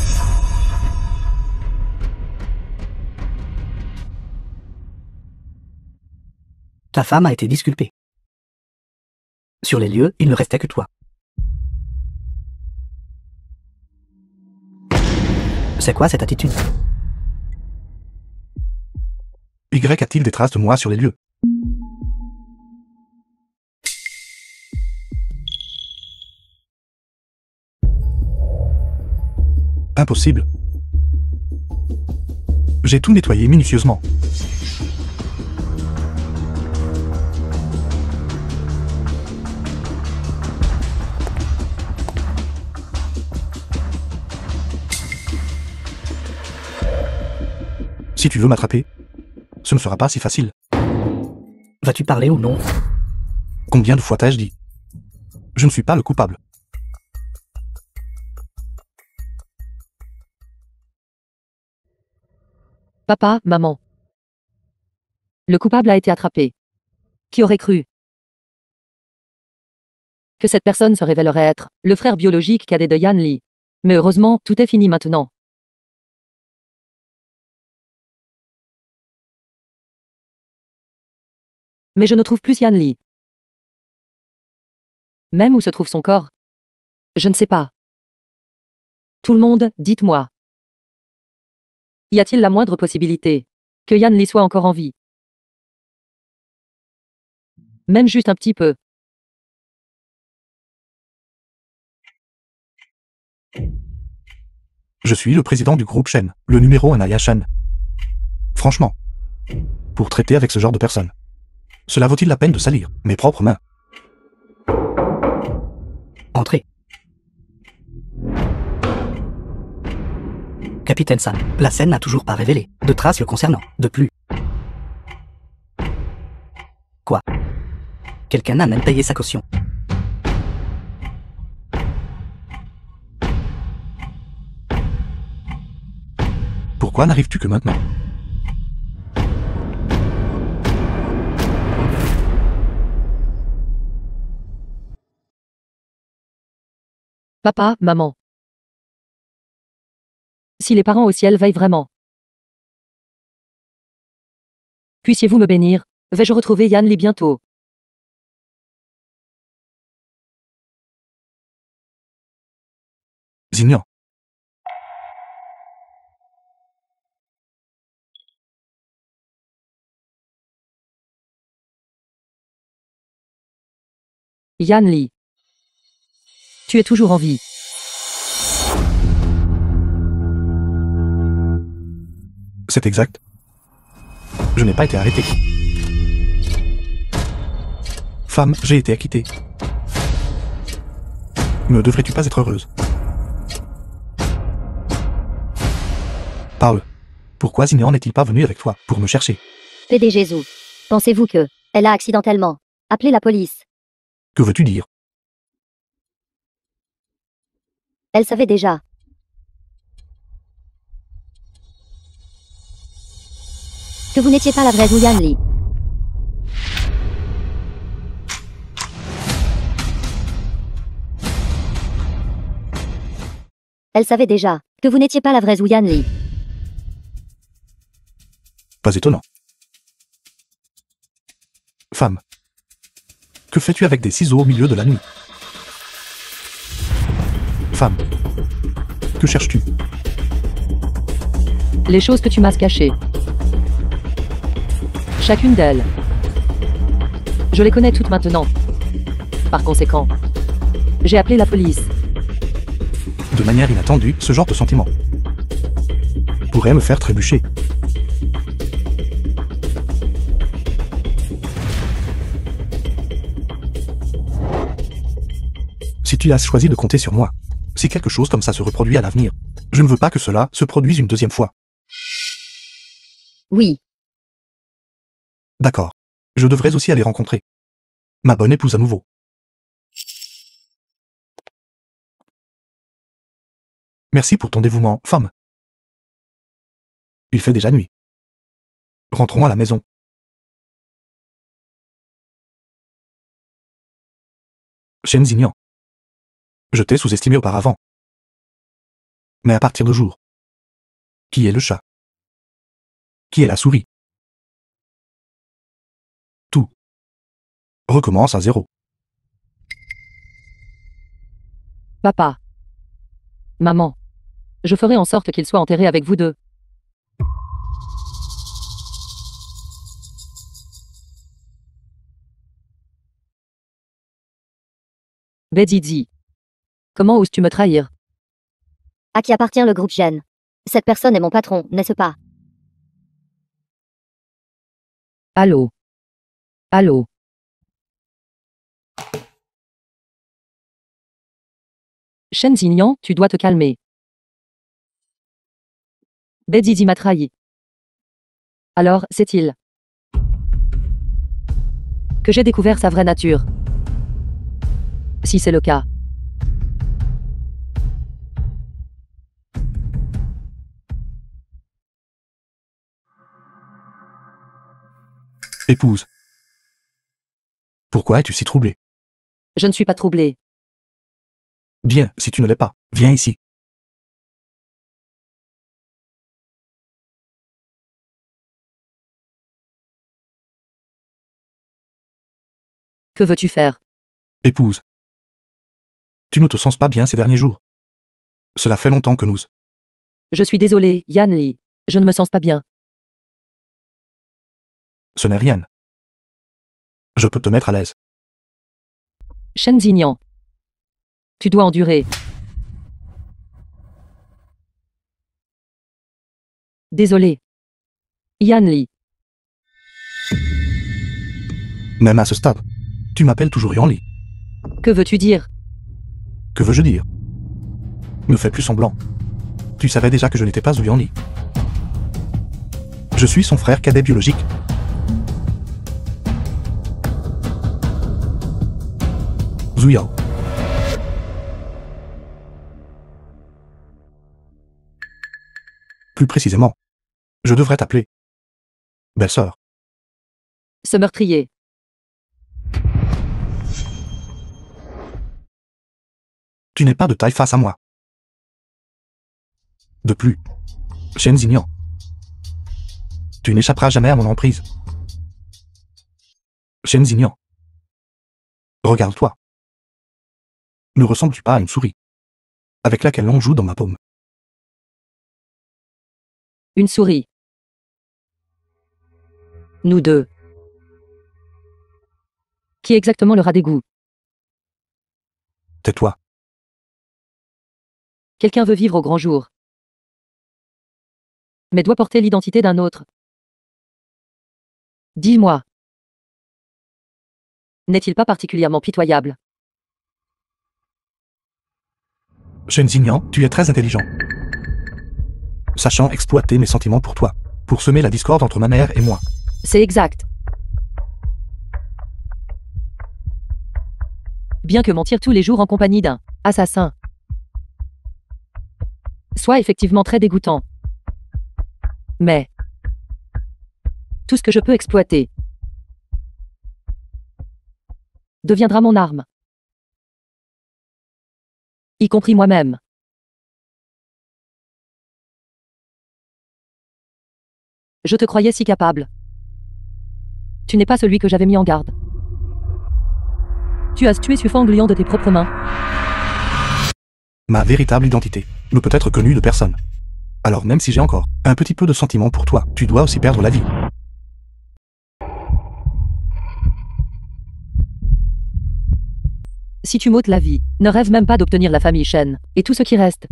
Ta femme a été disculpée. Sur les lieux, il ne restait que toi. C'est quoi cette attitude? Y a-t-il des traces de moi sur les lieux? Impossible. J'ai tout nettoyé minutieusement. Si tu veux m'attraper, ce ne sera pas si facile. Vas-tu parler ou non? Combien de fois t'ai-je dit? Je ne suis pas le coupable. Papa, maman. Le coupable a été attrapé. Qui aurait cru que cette personne se révélerait être le frère biologique cadet de Yan Li? Mais heureusement, tout est fini maintenant. Mais je ne trouve plus Yan Li. Même où se trouve son corps? Je ne sais pas. Tout le monde, dites-moi. Y a-t-il la moindre possibilité que Yan Li soit encore en vie? Même juste un petit peu. Je suis le président du groupe Shen, le numéro 1 à Yashan. Franchement, pour traiter avec ce genre de personnes, cela vaut-il la peine de salir mes propres mains? Entrez. Capitaine Sam, la scène n'a toujours pas révélé de traces le concernant. De plus. Quoi? Quelqu'un a même payé sa caution. Pourquoi n'arrives-tu que maintenant? Papa, maman. Si les parents au ciel veillent vraiment. Puissiez-vous me bénir? Vais-je retrouver Yan Li bientôt? Zignan. Yan Li. Tu es toujours en vie. C'est exact. Je n'ai pas été arrêté. Femme, j'ai été acquitté. Ne devrais-tu pas être heureuse? Parle. Pourquoi Zignan n'est-il pas venu avec toi pour me chercher? PDG Zhu. Pensez-vous que elle a accidentellement appelé la police? Que veux-tu dire? Elle savait déjà. Que vous n'étiez pas la vraie Zhu Yan Li. Elle savait déjà que vous n'étiez pas la vraie Zhu Yan Li. Pas étonnant. Femme. Que fais-tu avec des ciseaux au milieu de la nuit? Femme. Que cherches-tu? Les choses que tu m'as cachées. Chacune d'elles. Je les connais toutes maintenant. Par conséquent, j'ai appelé la police. De manière inattendue, ce genre de sentiment pourrait me faire trébucher. Si tu as choisi de compter sur moi, si quelque chose comme ça se reproduit à l'avenir, je ne veux pas que cela se produise une deuxième fois. Oui. D'accord. Je devrais aussi aller rencontrer ma bonne épouse à nouveau. Merci pour ton dévouement, femme. Il fait déjà nuit. Rentrons à la maison. Shen Zignan. Je t'ai sous-estimé auparavant. Mais à partir de jour. Qui est le chat? Qui est la souris? Tout Recommence à zéro. Papa. Maman. Je ferai en sorte qu'il soit enterré avec vous deux. Bedidi. Comment oses-tu me trahir? À qui appartient le groupe Gen? Cette personne est mon patron, n'est-ce pas? Allô? Allô? Shen Xinyan, tu dois te calmer. Bedidi m'a trahi. Alors, c'est-il que j'ai découvert sa vraie nature? Si c'est le cas. Épouse. Pourquoi es-tu si troublée? Je ne suis pas troublé. Bien, si tu ne l'es pas, viens ici. Que veux-tu faire? Épouse. Tu ne te sens pas bien ces derniers jours. Cela fait longtemps que nous... Je suis désolé, Yan Li. Je ne me sens pas bien. Ce n'est rien. Je peux te mettre à l'aise. Shen Xinyan. Tu dois endurer. Désolé. Yan Li. Même à ce stade. Tu m'appelles toujours Yanli. Que veux-tu dire? Que veux-je dire? Ne fais plus semblant. Tu savais déjà que je n'étais pas Yanli. Je suis son frère cadet biologique. Zuyao. Plus précisément, je devrais t'appeler belle-sœur. Ce meurtrier. Tu n'es pas de taille face à moi. De plus, Shen Xinyan, tu n'échapperas jamais à mon emprise. Shen Xinyan, regarde-toi. Ne ressembles-tu pas à une souris avec laquelle on joue dans ma paume? Une souris. Nous deux. Qui est exactement le rat d'égout? Tais-toi. Quelqu'un veut vivre au grand jour, mais doit porter l'identité d'un autre. Dis-moi. N'est-il pas particulièrement pitoyable? Shen Xinyan, tu es très intelligent. Sachant exploiter mes sentiments pour toi, pour semer la discorde entre ma mère et moi. C'est exact. Bien que mentir tous les jours en compagnie d'un assassin soit effectivement très dégoûtant. Mais tout ce que je peux exploiter deviendra mon arme. Y compris moi-même. Je te croyais si capable. Tu n'es pas celui que j'avais mis en garde. Tu as tué Sufang Lian de tes propres mains. Ma véritable identité ne peut être connue de personne. Alors même si j'ai encore un petit peu de sentiment pour toi, tu dois aussi perdre la vie. Si tu m'ôtes la vie, ne rêve même pas d'obtenir la famille Shen, et tout ce qui reste.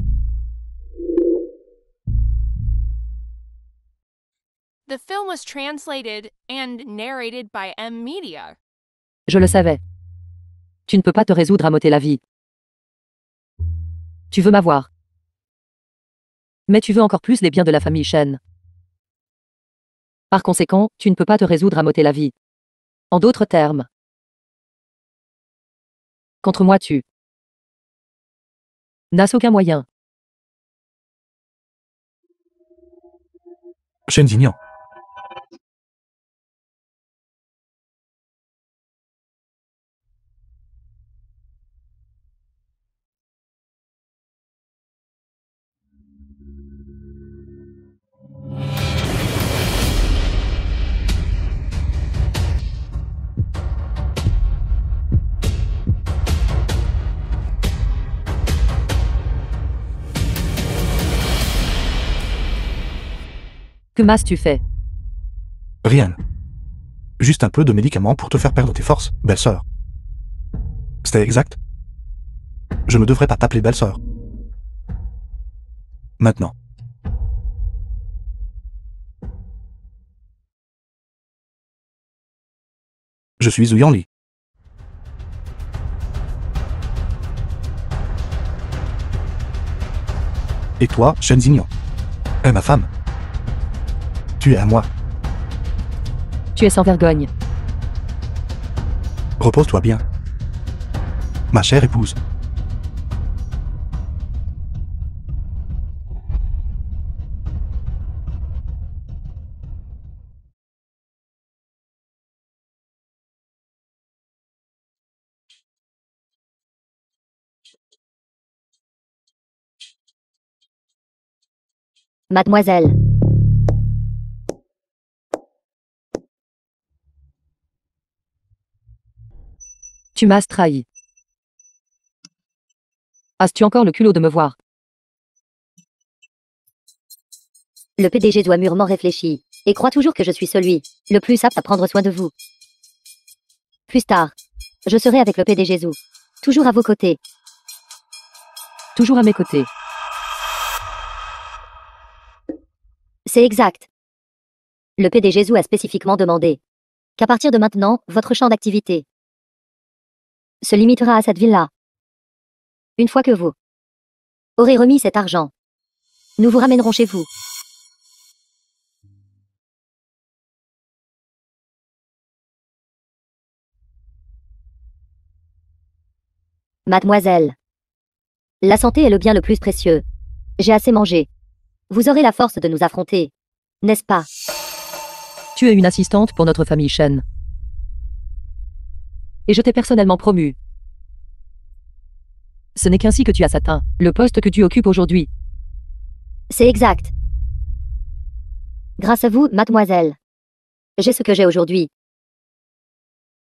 The film was translated and narrated by M Media. Je le savais. Tu ne peux pas te résoudre à m'ôter la vie. Tu veux m'avoir. Mais tu veux encore plus les biens de la famille Shen. Par conséquent, tu ne peux pas te résoudre à m'ôter la vie. En d'autres termes, contre moi tu n'as aucun moyen. Shen Xinyan. Que m'as-tu fait? Rien. Juste un peu de médicaments pour te faire perdre tes forces, belle-sœur. C'était exact? Je ne devrais pas t'appeler belle-sœur. Maintenant. Je suis Li. Et toi, Shen Xinyan, est ma femme. Tu es à moi. Tu es sans vergogne. Repose-toi bien. Ma chère épouse. Mademoiselle. Tu m'as trahi. As-tu encore le culot de me voir? Le PDG doit mûrement réfléchir, et croit toujours que je suis celui le plus apte à prendre soin de vous. Plus tard, je serai avec le PDG Zhu. Toujours à vos côtés. Toujours à mes côtés. C'est exact. Le PDG Zhu a spécifiquement demandé qu'à partir de maintenant, votre champ d'activité se limitera à cette ville-là. Une fois que vous aurez remis cet argent, nous vous ramènerons chez vous. Mademoiselle, la santé est le bien le plus précieux. J'ai assez mangé. Vous aurez la force de nous affronter, n'est-ce pas? Tu es une assistante pour notre famille Shen. Et je t'ai personnellement promu. Ce n'est qu'ainsi que tu as atteint le poste que tu occupes aujourd'hui. C'est exact. Grâce à vous, mademoiselle, j'ai ce que j'ai aujourd'hui.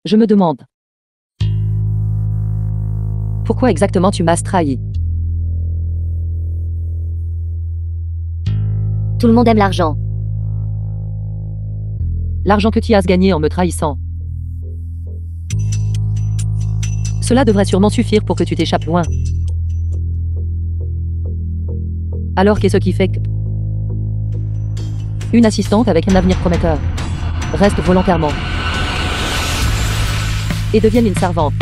Je me demande. Pourquoi exactement tu m'as trahi? Tout le monde aime l'argent. L'argent que tu as gagné en me trahissant. Cela devrait sûrement suffire pour que tu t'échappes loin. Alors qu'est-ce qui fait que... Une assistante avec un avenir prometteur reste volontairement et devienne une servante.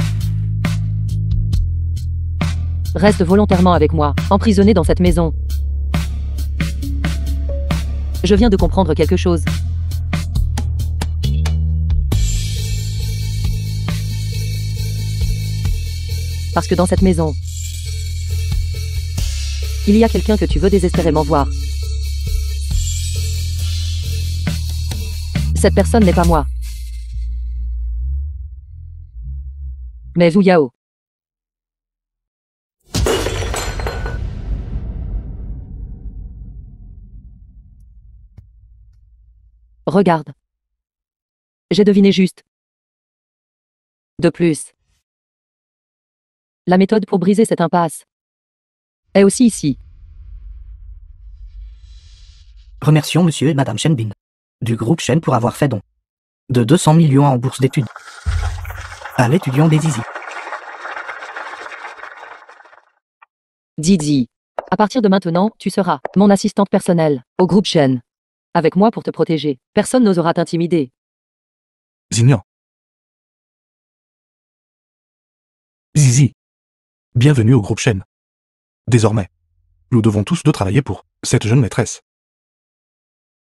Reste volontairement avec moi, emprisonnée dans cette maison. Je viens de comprendre quelque chose. Parce que dans cette maison, il y a quelqu'un que tu veux désespérément voir. Cette personne n'est pas moi. Mais Zhu Yao. Regarde. J'ai deviné juste. De plus, la méthode pour briser cette impasse est aussi ici. Remercions monsieur et madame Shenbin du groupe Shen pour avoir fait don de 200 millions en bourse d'études à l'étudiant des Zizi. Didi. À partir de maintenant, tu seras mon assistante personnelle au groupe Shen. Avec moi pour te protéger. Personne n'osera t'intimider. Xinyan. Zizi. Bienvenue au groupe Shen. Désormais, nous devons tous deux travailler pour cette jeune maîtresse.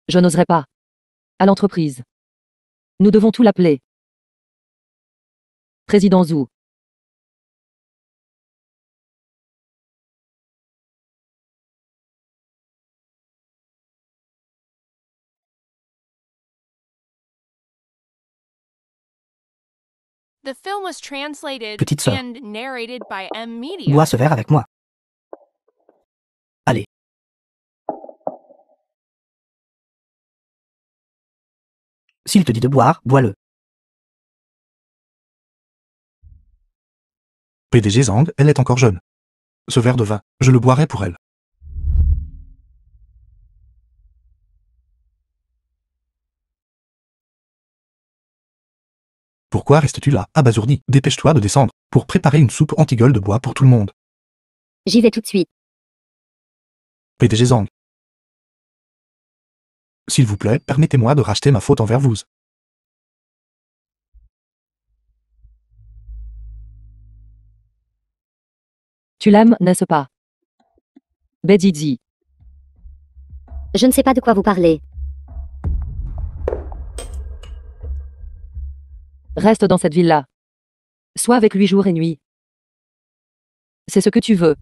Je n'oserais pas. À l'entreprise. Nous devons tout l'appeler. Président Zhu. The film was translated Petite sœur. and narrated by M Media. Bois ce verre avec moi. Allez. S'il te dit de boire, bois-le. PDG Zhang, elle est encore jeune. Ce verre de vin, je le boirai pour elle. Pourquoi restes-tu là, abasourdi? Dépêche-toi de descendre, pour préparer une soupe anti-gueule de bois pour tout le monde. J'y vais tout de suite. PDG Zhang. S'il vous plaît, permettez-moi de racheter ma faute envers vous. Tu l'aimes, n'est-ce pas? Bedidi. Je ne sais pas de quoi vous parlez. Reste dans cette ville-là. Sois avec lui jour et nuit. C'est ce que tu veux.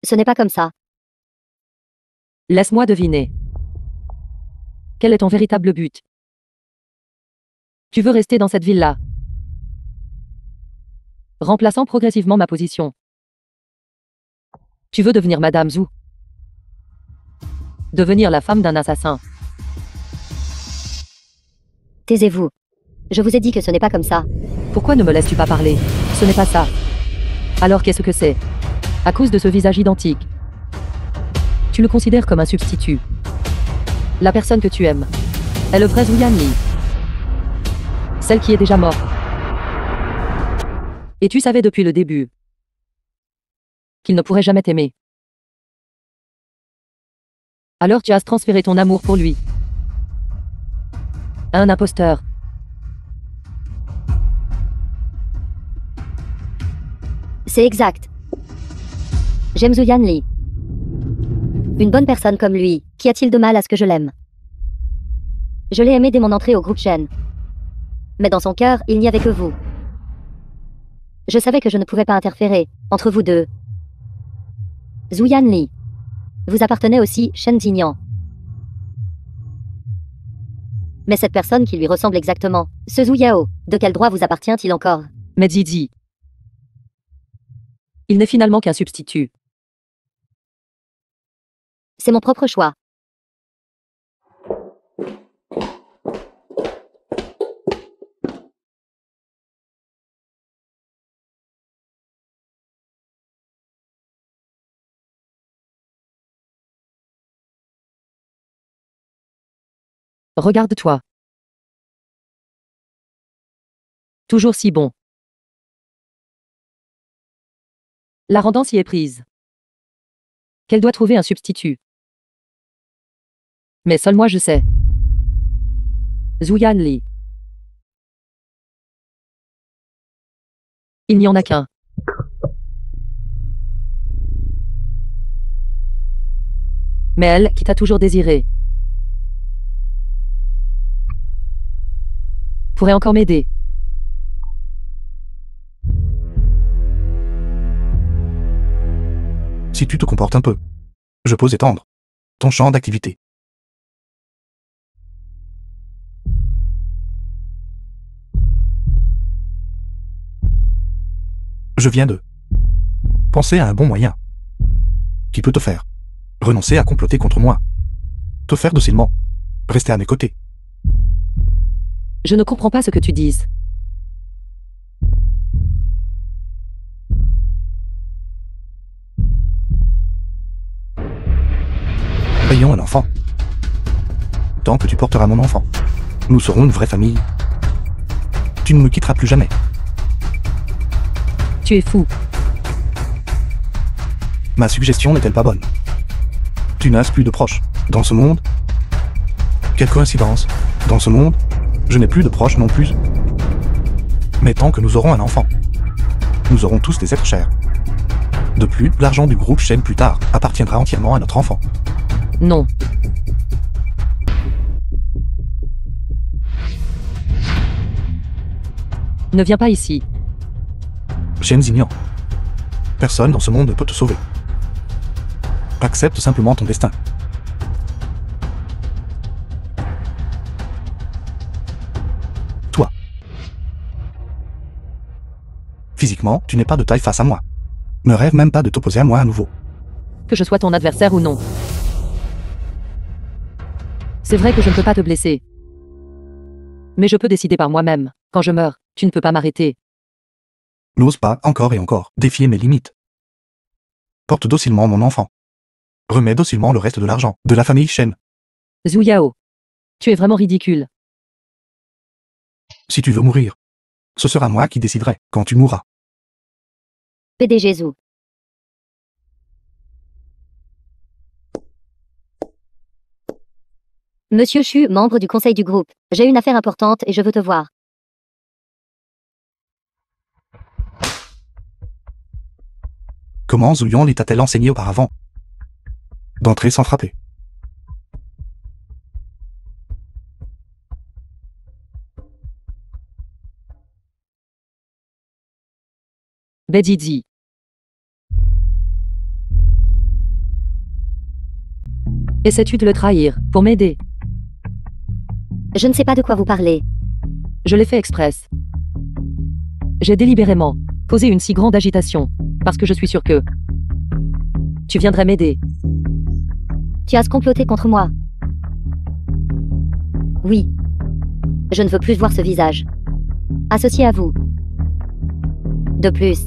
Ce n'est pas comme ça. Laisse-moi deviner. Quel est ton véritable but? Tu veux rester dans cette ville-là, remplaçant progressivement ma position. Tu veux devenir Madame Zhu. Devenir la femme d'un assassin. Taisez-vous. Je vous ai dit que ce n'est pas comme ça. Pourquoi ne me laisses-tu pas parler? Ce n'est pas ça. Alors qu'est-ce que c'est? À cause de ce visage identique. Tu le considères comme un substitut. La personne que tu aimes est le vrai Zhu Yanli. Celle qui est déjà morte. Et tu savais depuis le début qu'il ne pourrait jamais t'aimer. Alors tu as transféré ton amour pour lui à un imposteur. C'est exact. J'aime Zhu Yanli. Une bonne personne comme lui, qu'y a-t-il de mal à ce que je l'aime? Je l'ai aimé dès mon entrée au groupe Shen. Mais dans son cœur, il n'y avait que vous. Je savais que je ne pouvais pas interférer entre vous deux. Zhu Yanli. Vous appartenez aussi Shen Jinian. Mais cette personne qui lui ressemble exactement, ce Zhu Yao, de quel droit vous appartient-il encore? Mais Didi, il n'est finalement qu'un substitut. C'est mon propre choix. Regarde-toi. Toujours si bon. La Rendance y est prise. Qu'elle doit trouver un substitut. Mais seul moi je sais. Zhu Yanli. Il n'y en a qu'un. Mais elle, qui t'a toujours désiré, pourrait encore m'aider. Si tu te comportes un peu, je peux étendre ton champ d'activité. Je viens de penser à un bon moyen qui peut te faire renoncer à comploter contre moi, te faire docilement rester à mes côtés. Je ne comprends pas ce que tu dises. Ayons un enfant. Tant que tu porteras mon enfant, nous serons une vraie famille. Tu ne me quitteras plus jamais. Tu es fou. Ma suggestion n'est-elle pas bonne? Tu n'as plus de proches dans ce monde? Quelle coïncidence. Dans ce monde, je n'ai plus de proches non plus. Mais tant que nous aurons un enfant, nous aurons tous des êtres chers. De plus, l'argent du groupe Shen plus tard appartiendra entièrement à notre enfant. Non. Ne viens pas ici. Shen Xinyan. Personne dans ce monde ne peut te sauver. Accepte simplement ton destin. Toi. Physiquement, tu n'es pas de taille face à moi. Ne rêve même pas de t'opposer à moi à nouveau. Que je sois ton adversaire ou non. C'est vrai que je ne peux pas te blesser. Mais je peux décider par moi-même. Quand je meurs, tu ne peux pas m'arrêter. N'ose pas, encore et encore, défier mes limites. Porte docilement mon enfant. Remets docilement le reste de l'argent de la famille Shen. Zhu Yao. Tu es vraiment ridicule. Si tu veux mourir, ce sera moi qui déciderai quand tu mourras. PD Jésus. Monsieur Chu, membre du conseil du groupe. J'ai une affaire importante et je veux te voir. Comment Zhu Yuanli t'a-t-elle enseigné auparavant d'entrer sans frapper? Bedidi. Essaies-tu de le trahir, pour m'aider? Je ne sais pas de quoi vous parlez. Je l'ai fait express. J'ai délibérément causé une si grande agitation, parce que je suis sûr que tu viendrais m'aider. Tu as comploté contre moi. Oui. Je ne veux plus voir ce visage. Associé à vous. De plus.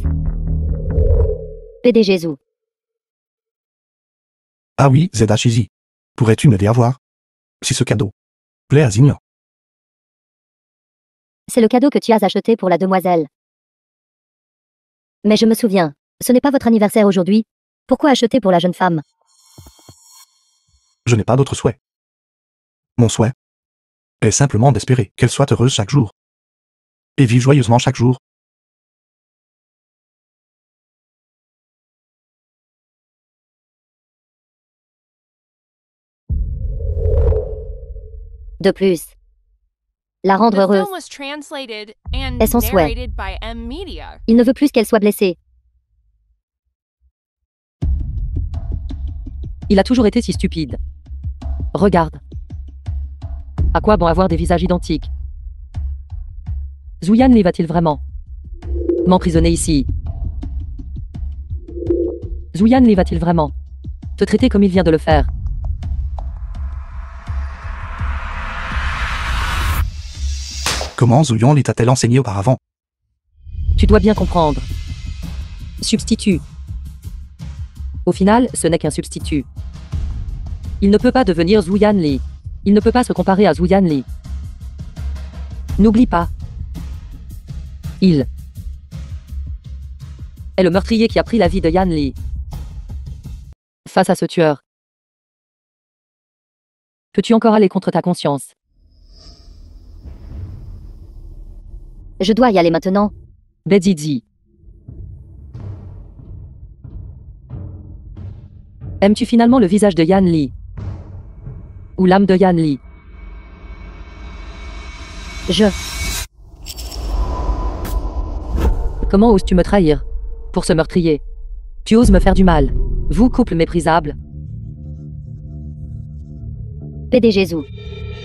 PD Jésus. Ah oui, Zeda Shizi. Pourrais-tu m'aider à voir si ce cadeau plaît à Xignan? C'est le cadeau que tu as acheté pour la demoiselle. Mais je me souviens, ce n'est pas votre anniversaire aujourd'hui. Pourquoi acheter pour la jeune femme? Je n'ai pas d'autre souhait. Mon souhait est simplement d'espérer qu'elle soit heureuse chaque jour. Et vive joyeusement chaque jour. De plus. La rendre The heureuse. film was translated and Est son souhait. narrated by M Media. Il ne veut plus qu'elle soit blessée. Il a toujours été si stupide. Regarde. À quoi bon avoir des visages identiques? Zhu Yanli va-t-il vraiment m'emprisonner ici? Zhu Yanli va-t-il vraiment te traiter comme il vient de le faire? Comment Zhu Yuanli t'a-t-elle enseigné auparavant? Tu dois bien comprendre. Substitut. Au final, ce n'est qu'un substitut. Il ne peut pas devenir Zhu Yanli. Il ne peut pas se comparer à Zhu Yanli. N'oublie pas. Il est le meurtrier qui a pris la vie de Yanli. Face à ce tueur, peux-tu encore aller contre ta conscience? Je dois y aller maintenant. Bedidi. Aimes-tu finalement le visage de Yanli? Ou l'âme de Yanli? Comment oses-tu me trahir? Pour ce meurtrier. Tu oses me faire du mal. Vous, couple méprisable. PD Jésus.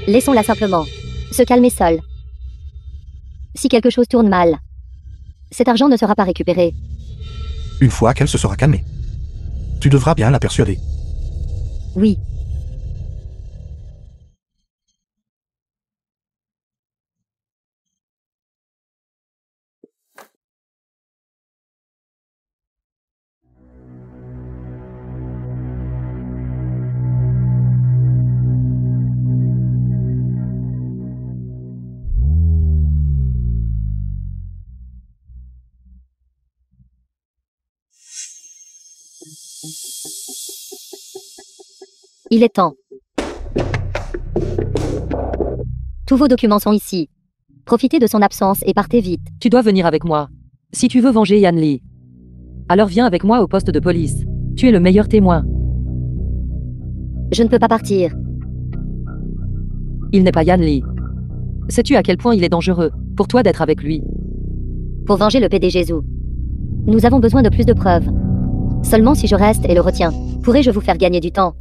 Laissons-la simplement. Se calmer seule. Si quelque chose tourne mal, cet argent ne sera pas récupéré. Une fois qu'elle se sera calmée, tu devras bien la persuader. Oui. Il est temps. Tous vos documents sont ici. Profitez de son absence et partez vite. Tu dois venir avec moi. Si tu veux venger Yanli, alors viens avec moi au poste de police. Tu es le meilleur témoin. Je ne peux pas partir. Il n'est pas Yanli. Sais-tu à quel point il est dangereux pour toi d'être avec lui? Pour venger le PD Jésus. Nous avons besoin de plus de preuves. Seulement si je reste et le retiens, pourrais-je vous faire gagner du temps?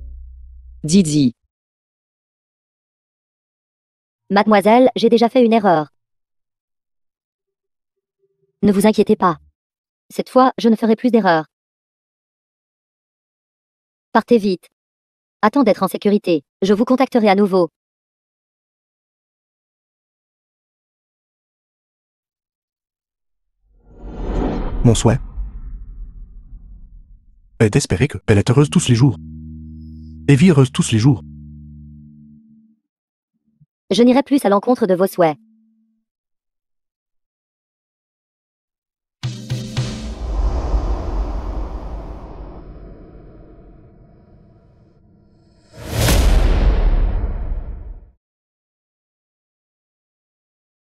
Didi. Mademoiselle, j'ai déjà fait une erreur. Ne vous inquiétez pas. Cette fois, je ne ferai plus d'erreur. Partez vite. Attends d'être en sécurité. Je vous contacterai à nouveau. Mon souhait est d'espérer qu'elle est heureuse tous les jours. Et vit heureuse tous les jours. Je n'irai plus à l'encontre de vos souhaits.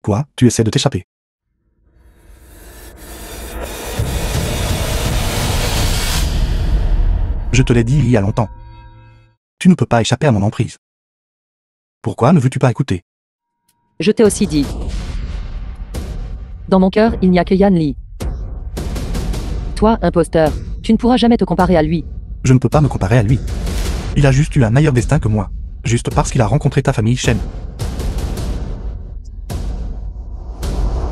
Quoi, tu essaies de t'échapper? Je te l'ai dit il y a longtemps. Tu ne peux pas échapper à mon emprise. Pourquoi ne veux-tu pas écouter? Je t'ai aussi dit. Dans mon cœur, il n'y a que Yan Li. Toi, imposteur, tu ne pourras jamais te comparer à lui. Je ne peux pas me comparer à lui. Il a juste eu un meilleur destin que moi, juste parce qu'il a rencontré ta famille Shen.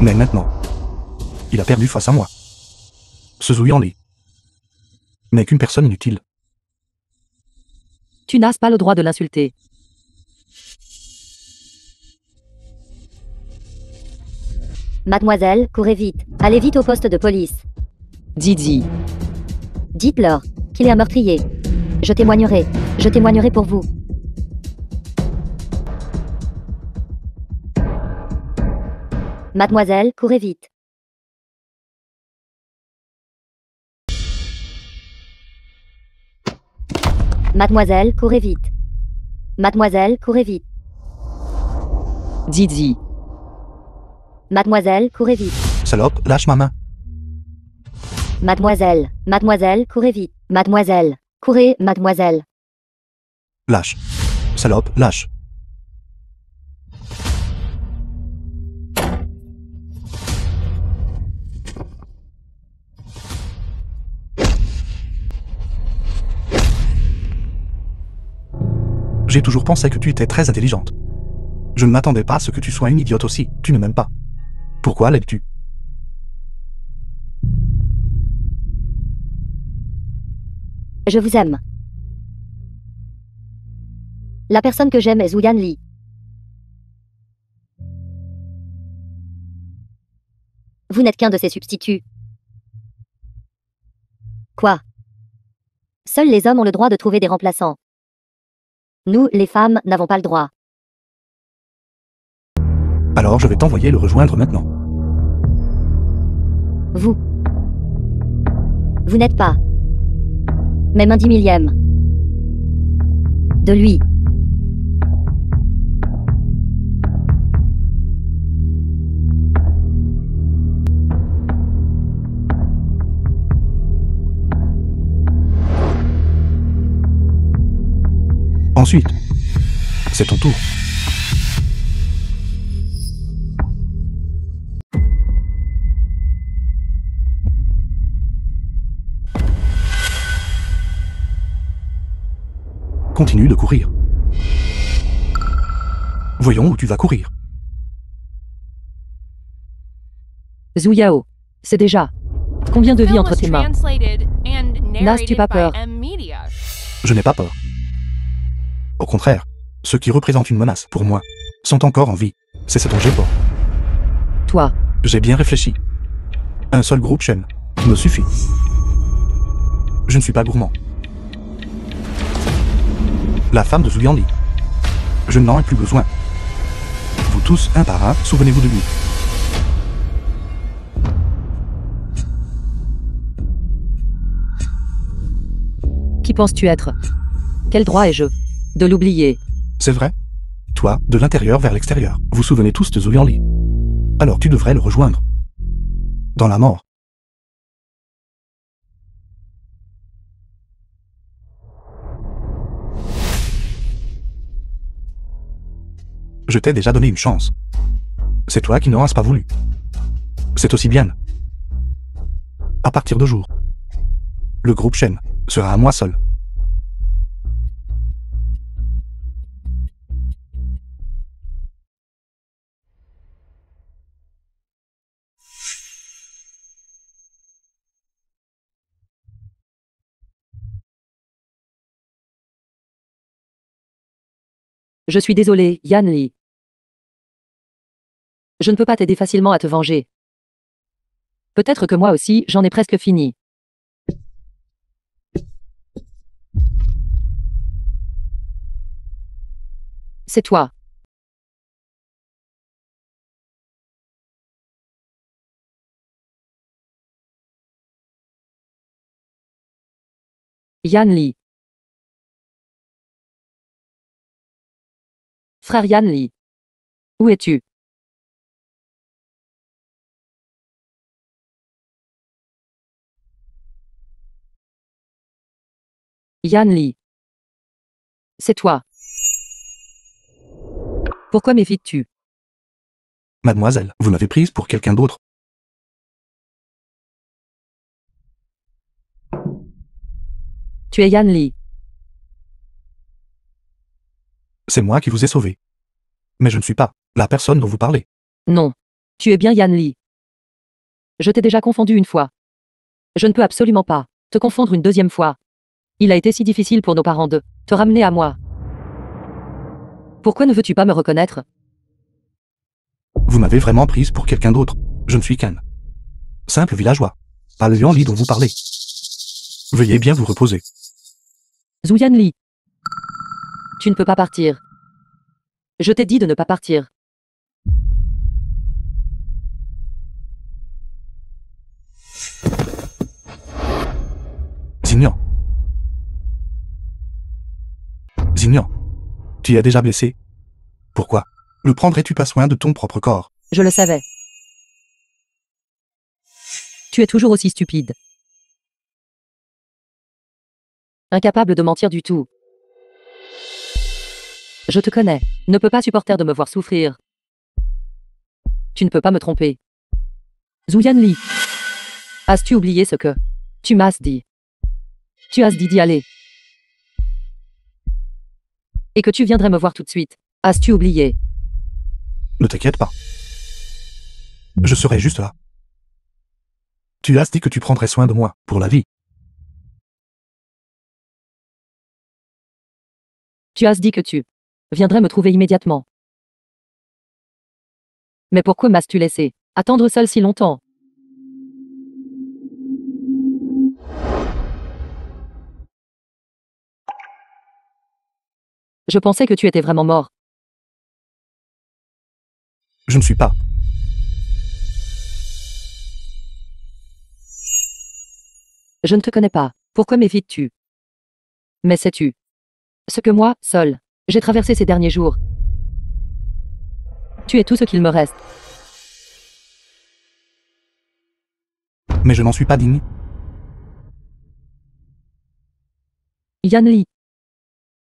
Mais maintenant, il a perdu face à moi. Ce Zhu Yanli n'est qu'une personne inutile. Tu n'as pas le droit de l'insulter. Mademoiselle, courez vite. Allez vite au poste de police. Didi. Dites-leur qu'il est un meurtrier. Je témoignerai. Je témoignerai pour vous. Mademoiselle, courez vite. Mademoiselle, courez vite. Mademoiselle, courez vite. Didi. Mademoiselle, courez vite. Salope, lâche ma main. Mademoiselle, mademoiselle, courez vite. Mademoiselle, courez, mademoiselle. Lâche. Salope, lâche. J'ai toujours pensé que tu étais très intelligente. Je ne m'attendais pas à ce que tu sois une idiote aussi. Tu ne m'aimes pas. Pourquoi l'aimes-tu? Je vous aime. La personne que j'aime est Zhu Yanli. Vous n'êtes qu'un de ses substituts. Quoi? Seuls les hommes ont le droit de trouver des remplaçants. Nous, les femmes, n'avons pas le droit. Alors je vais t'envoyer le rejoindre maintenant. Vous. Vous n'êtes pas. Même un 10 000e. De lui. Ensuite, c'est ton tour. Continue de courir. Voyons où tu vas courir. Zhu Yao. C'est déjà. Combien de The vies film entre was tes mains? translated and N'as-tu pas narrated by peur? M Media. Je n'ai pas peur. Au contraire, ceux qui représentent une menace pour moi sont encore en vie. C'est ce dont j'ai peur. Toi. J'ai bien réfléchi. Un seul groupe Shen me suffit. Je ne suis pas gourmand. La femme de Zhu Yanli. Je n'en ai plus besoin. Vous tous, un par un, souvenez-vous de lui. Qui penses-tu être? Quel droit ai-je de l'oublier? C'est vrai? Toi, de l'intérieur vers l'extérieur. Vous souvenez tous de Zhu Yanli. Alors tu devrais le rejoindre. Dans la mort. Je t'ai déjà donné une chance. C'est toi qui n'auras pas voulu. C'est aussi bien. À partir de jour, le groupe Shen sera à moi seul. Je suis désolé, Yan Li. Je ne peux pas t'aider facilement à te venger. Peut-être que moi aussi, j'en ai presque fini. C'est toi. Yan Li. Frère Yan Li. Où es-tu? Yan Li. C'est toi. Pourquoi m'évites-tu? Mademoiselle, vous m'avez prise pour quelqu'un d'autre. Tu es Yan Li. C'est moi qui vous ai sauvé. Mais je ne suis pas la personne dont vous parlez. Non. Tu es bien Yan Li. Je t'ai déjà confondu une fois. Je ne peux absolument pas te confondre une deuxième fois. Il a été si difficile pour nos parents de te ramener à moi. Pourquoi ne veux-tu pas me reconnaître? Vous m'avez vraiment prise pour quelqu'un d'autre. Je ne suis qu'un simple villageois. Pas le Yan Li dont vous parlez. Veuillez bien vous reposer. Zhu Yan Li. Tu ne peux pas partir. Je t'ai dit de ne pas partir. Xignan. Xignan. Tu es déjà blessé. Pourquoi ne prendrais-tu pas soin de ton propre corps? Je le savais. Tu es toujours aussi stupide. Incapable de mentir du tout. Je te connais. Ne peux pas supporter de me voir souffrir. Tu ne peux pas me tromper. Zhu Yan Li. As-tu oublié ce que tu m'as dit? Tu as dit d'y aller. Et que tu viendrais me voir tout de suite. As-tu oublié? Ne t'inquiète pas. Je serai juste là. Tu as dit que tu prendrais soin de moi, pour la vie. Tu as dit que tu viendrais me trouver immédiatement. Mais pourquoi m'as-tu laissé attendre seul si longtemps? Je pensais que tu étais vraiment mort. Je ne suis pas. Je ne te connais pas. Pourquoi m'évites-tu? Mais sais-tu ce que moi, seul, j'ai traversé ces derniers jours? Tu es tout ce qu'il me reste. Mais je n'en suis pas digne. Yan Li.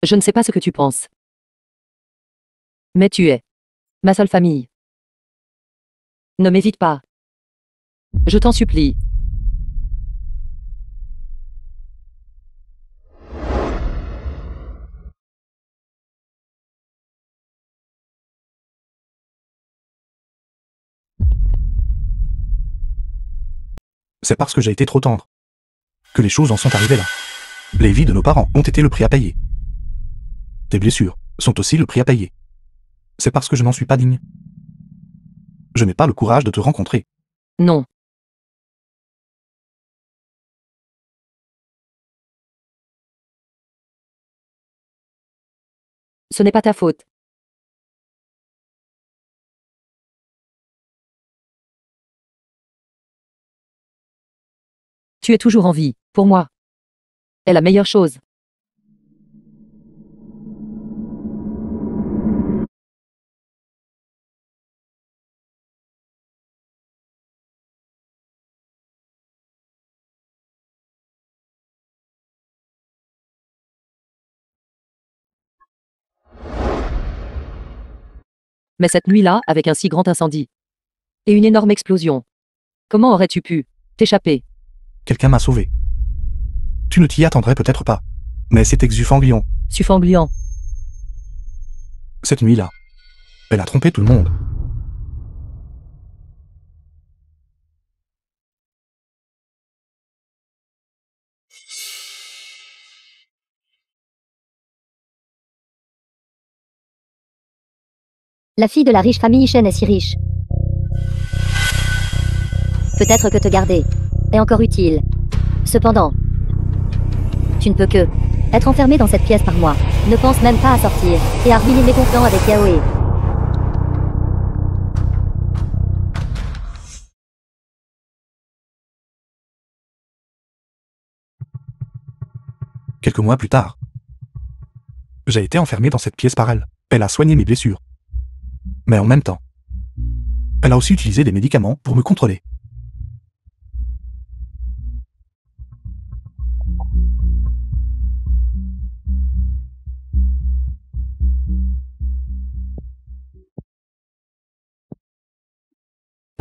Je ne sais pas ce que tu penses. Mais tu es ma seule famille. Ne m'évite pas. Je t'en supplie. C'est parce que j'ai été trop tendre que les choses en sont arrivées là. Les vies de nos parents ont été le prix à payer. Tes blessures sont aussi le prix à payer. C'est parce que je n'en suis pas digne. Je n'ai pas le courage de te rencontrer. Non. Ce n'est pas ta faute. Tu es toujours en vie, pour moi. Est la meilleure chose. Mais cette nuit-là, avec un si grand incendie et une énorme explosion, comment aurais-tu pu t'échapper? Quelqu'un m'a sauvé. Tu ne t'y attendrais peut-être pas. Mais c'est Xufanglion. Sufanglian. Cette nuit-là, elle a trompé tout le monde. La fille de la riche famille Shen est si riche. Peut-être que te garder est encore utile. Cependant, tu ne peux que être enfermé dans cette pièce par moi. Ne pense même pas à sortir et à ruiner mes conflans avec Yaoé. Quelques mois plus tard, j'ai été enfermé dans cette pièce par elle. Elle a soigné mes blessures. Mais en même temps, elle a aussi utilisé des médicaments pour me contrôler.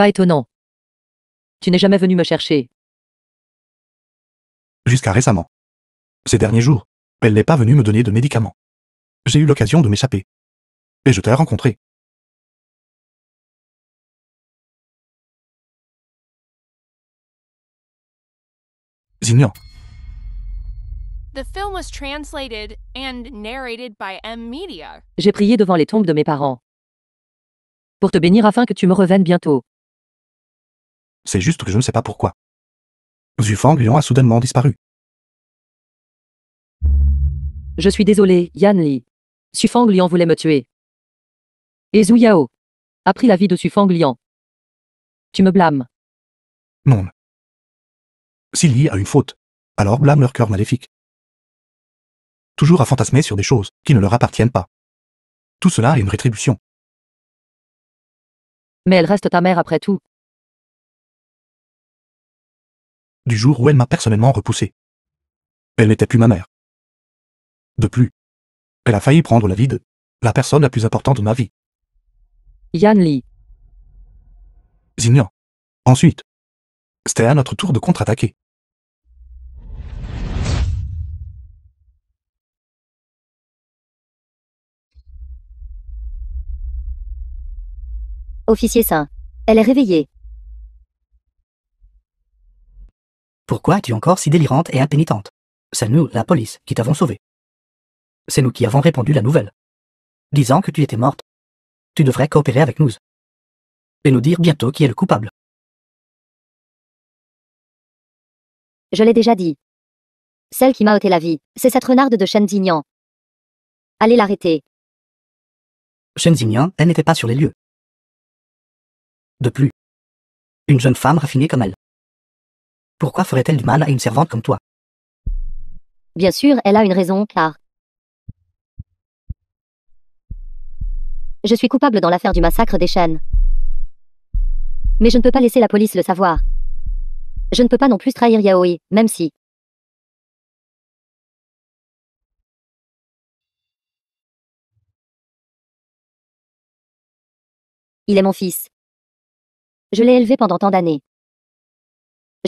Pas étonnant. Tu n'es jamais venu me chercher. Jusqu'à récemment. Ces derniers jours, elle n'est pas venue me donner de médicaments. J'ai eu l'occasion de m'échapper. Et je t'ai rencontré. Xignan, The film was translated and narrated by M Media. J'ai prié devant les tombes de mes parents. Pour te bénir afin que tu me revennes bientôt. c'est juste que je ne sais pas pourquoi. Xufang Lion a soudainement disparu. Je suis désolé, Yan Li. Sufang Lian voulait me tuer. Et Zhu Yao a pris la vie de Sufang Lian. Tu me blâmes. Non. Si Li a une faute, alors blâme leur cœur maléfique. Toujours à fantasmer sur des choses qui ne leur appartiennent pas. Tout cela est une rétribution. Mais elle reste ta mère après tout. Du jour où elle m'a personnellement repoussé. Elle n'était plus ma mère. De plus, elle a failli prendre la vie de la personne la plus importante de ma vie, Yan Li. Xignan. Ensuite, c'était à notre tour de contre-attaquer. Officier Saint. Elle est réveillée. Pourquoi es-tu encore si délirante et impénitente? C'est nous, la police, qui t'avons sauvée. C'est nous qui avons répandu la nouvelle. Disant que tu étais morte. Tu devrais coopérer avec nous. Et nous dire bientôt qui est le coupable. Je l'ai déjà dit. Celle qui m'a ôté la vie, c'est cette renarde de Shen Xignan. Allez l'arrêter. Shen Xignan, elle n'était pas sur les lieux. De plus, une jeune femme raffinée comme elle. Pourquoi ferait-elle du mal à une servante comme toi? Bien sûr, elle a une raison, car je suis coupable dans l'affaire du massacre des Shen. Mais je ne peux pas laisser la police le savoir. Je ne peux pas non plus trahir Yaoi, même si il est mon fils. Je l'ai élevé pendant tant d'années.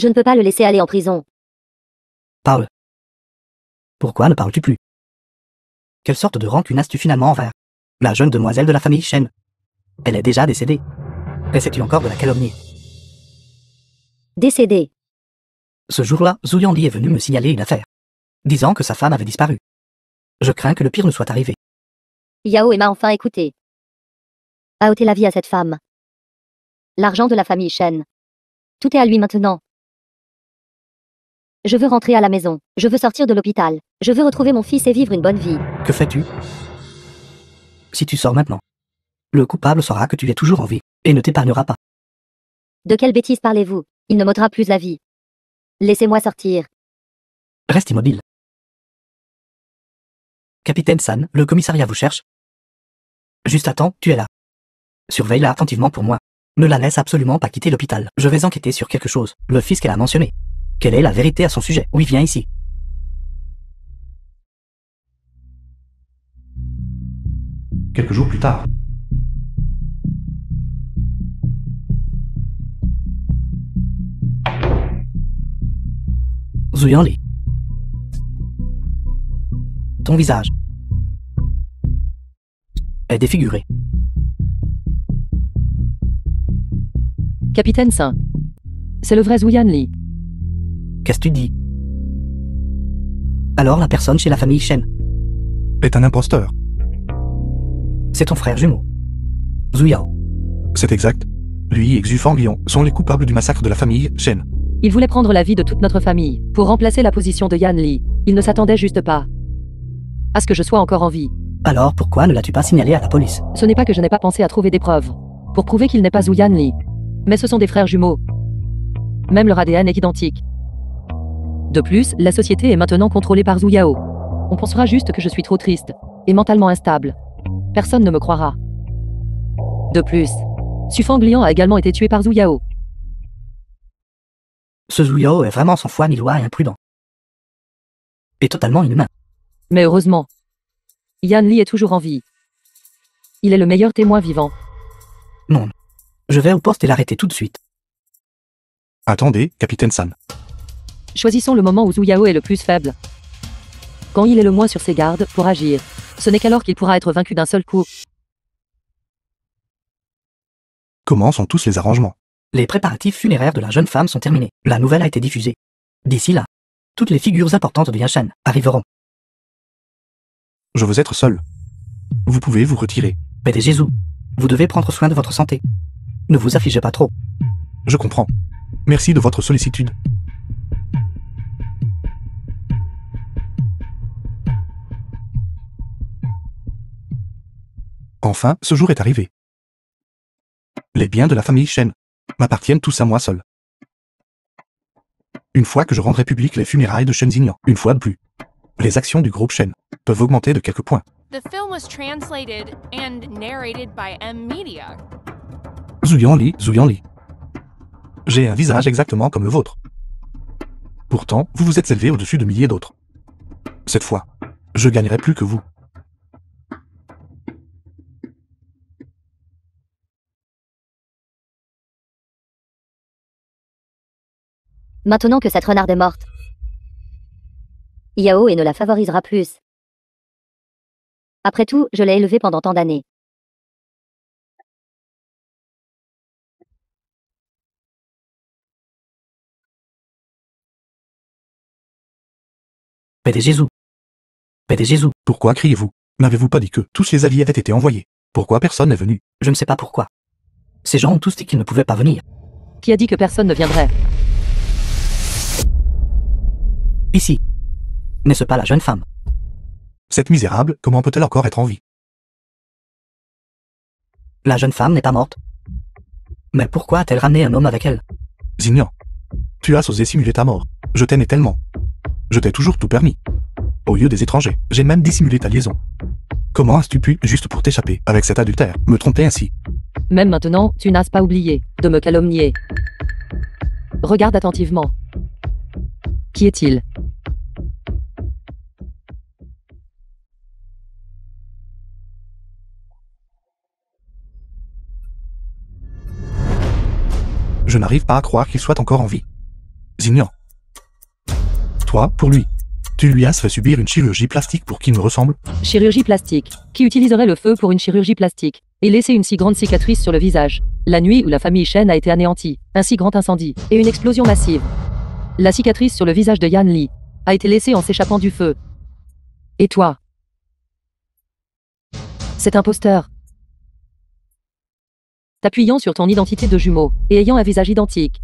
Je ne peux pas le laisser aller en prison. Parle. Pourquoi ne parles-tu plus? Quelle sorte de rancune as-tu finalement envers la jeune demoiselle de la famille Shen? Elle est déjà décédée. Essaies-tu encore de la calomnier? Décédé. Ce jour-là, Zhu Yanli est venu me signaler une affaire, disant que sa femme avait disparu. Je crains que le pire ne soit arrivé. Yao m'a enfin écouté. A ôté la vie à cette femme. L'argent de la famille Shen. Tout est à lui maintenant. Je veux rentrer à la maison. Je veux sortir de l'hôpital. Je veux retrouver mon fils et vivre une bonne vie. Que fais-tu? Si tu sors maintenant, le coupable saura que tu es toujours en vie, et ne t'épargnera pas. De quelle bêtise parlez-vous? Il ne m'ôtera plus la vie. Laissez-moi sortir. Reste immobile. Capitaine San, le commissariat vous cherche. Juste à temps, tu es là. Surveille-la attentivement pour moi. Ne la laisse absolument pas quitter l'hôpital. Je vais enquêter sur quelque chose. Le fils qu'elle a mentionné. Quelle est la vérité à son sujet? Oui, viens ici. Quelques jours plus tard, Zhu Yanli. Ton visage est défiguré. Capitaine Saint. C'est le vrai Zhu Yanli. Qu'est-ce que tu dis? Alors la personne chez la famille Shen, est un imposteur. c'est ton frère jumeau, Zhu Yao. C'est exact. Lui et Xufang Lion sont les coupables du massacre de la famille Shen. Il voulait prendre la vie de toute notre famille, pour remplacer la position de Yan Li. Il ne s'attendait juste pas à ce que je sois encore en vie. Alors pourquoi ne l'as-tu pas signalé à la police? Ce n'est pas que je n'ai pas pensé à trouver des preuves pour prouver qu'il n'est pas Zhu Yanli. Mais ce sont des frères jumeaux. Même leur ADN est identique. De plus, la société est maintenant contrôlée par Zhu Yao. On pensera juste que je suis trop triste et mentalement instable. Personne ne me croira. De plus, Sufang Lian a également été tué par Zhu Yao. Ce Zhu Yao est vraiment sans foi ni loi et imprudent. Et totalement inhumain. Mais heureusement, Yan Li est toujours en vie. Il est le meilleur témoin vivant. Non. Je vais au poste et l'arrêter tout de suite. Attendez, capitaine San. Choisissons le moment où Zhu Yao est le plus faible. Quand il est le moins sur ses gardes pour agir. Ce n'est qu'alors qu'il pourra être vaincu d'un seul coup. Comment sont tous les arrangements? Les préparatifs funéraires de la jeune femme sont terminés. La nouvelle a été diffusée. D'ici là, toutes les figures importantes de Yanshan arriveront. Je veux être seul. Vous pouvez vous retirer. PDG Zhu, vous devez prendre soin de votre santé. Ne vous affligez pas trop. Je comprends. Merci de votre sollicitude. Enfin, ce jour est arrivé. Les biens de la famille Shen m'appartiennent tous à moi seul. Une fois que je rendrai public les funérailles de Shen Xinyan, une fois de plus, les actions du groupe Shen peuvent augmenter de quelques points. The film was translated and narrated by M Media. Zhu Yanli. J'ai un visage exactement comme le vôtre. Pourtant, vous vous êtes élevé au-dessus de milliers d'autres. Cette fois, je gagnerai plus que vous. Maintenant que cette renarde est morte, Yao et ne la favorisera plus. Après tout, je l'ai élevée pendant tant d'années. PDG Zhu. PDG Zhu, Pourquoi criez-vous? N'avez-vous pas dit que tous les alliés avaient été envoyés? Pourquoi personne n'est venu? je ne sais pas pourquoi. Ces gens ont tous dit qu'ils ne pouvaient pas venir. Qui a dit que personne ne viendrait? Ici. N'est-ce pas la jeune femme? Cette misérable, comment peut-elle encore être en vie? La jeune femme n'est pas morte. Mais pourquoi a-t-elle ramené un homme avec elle? Xinyan, tu as osé simuler ta mort. Je t'aimais tellement. Je t'ai toujours tout permis. Au lieu des étrangers, j'ai même dissimulé ta liaison. Comment as-tu pu, juste pour t'échapper, avec cet adultère, me tromper ainsi? Même maintenant, tu n'as pas oublié de me calomnier. Regarde attentivement. Qui est-il? Je n'arrive pas à croire qu'il soit encore en vie. Xinyan. Toi, pour lui, tu lui as fait subir une chirurgie plastique pour qu'il me ressemble? Chirurgie plastique. Qui utiliserait le feu pour une chirurgie plastique et laisser une si grande cicatrice sur le visage? La nuit où la famille Shen a été anéantie, un si grand incendie et une explosion massive. La cicatrice sur le visage de Yan Li a été laissée en s'échappant du feu. Et toi? Cet imposteur. T'appuyant sur ton identité de jumeau et ayant un visage identique,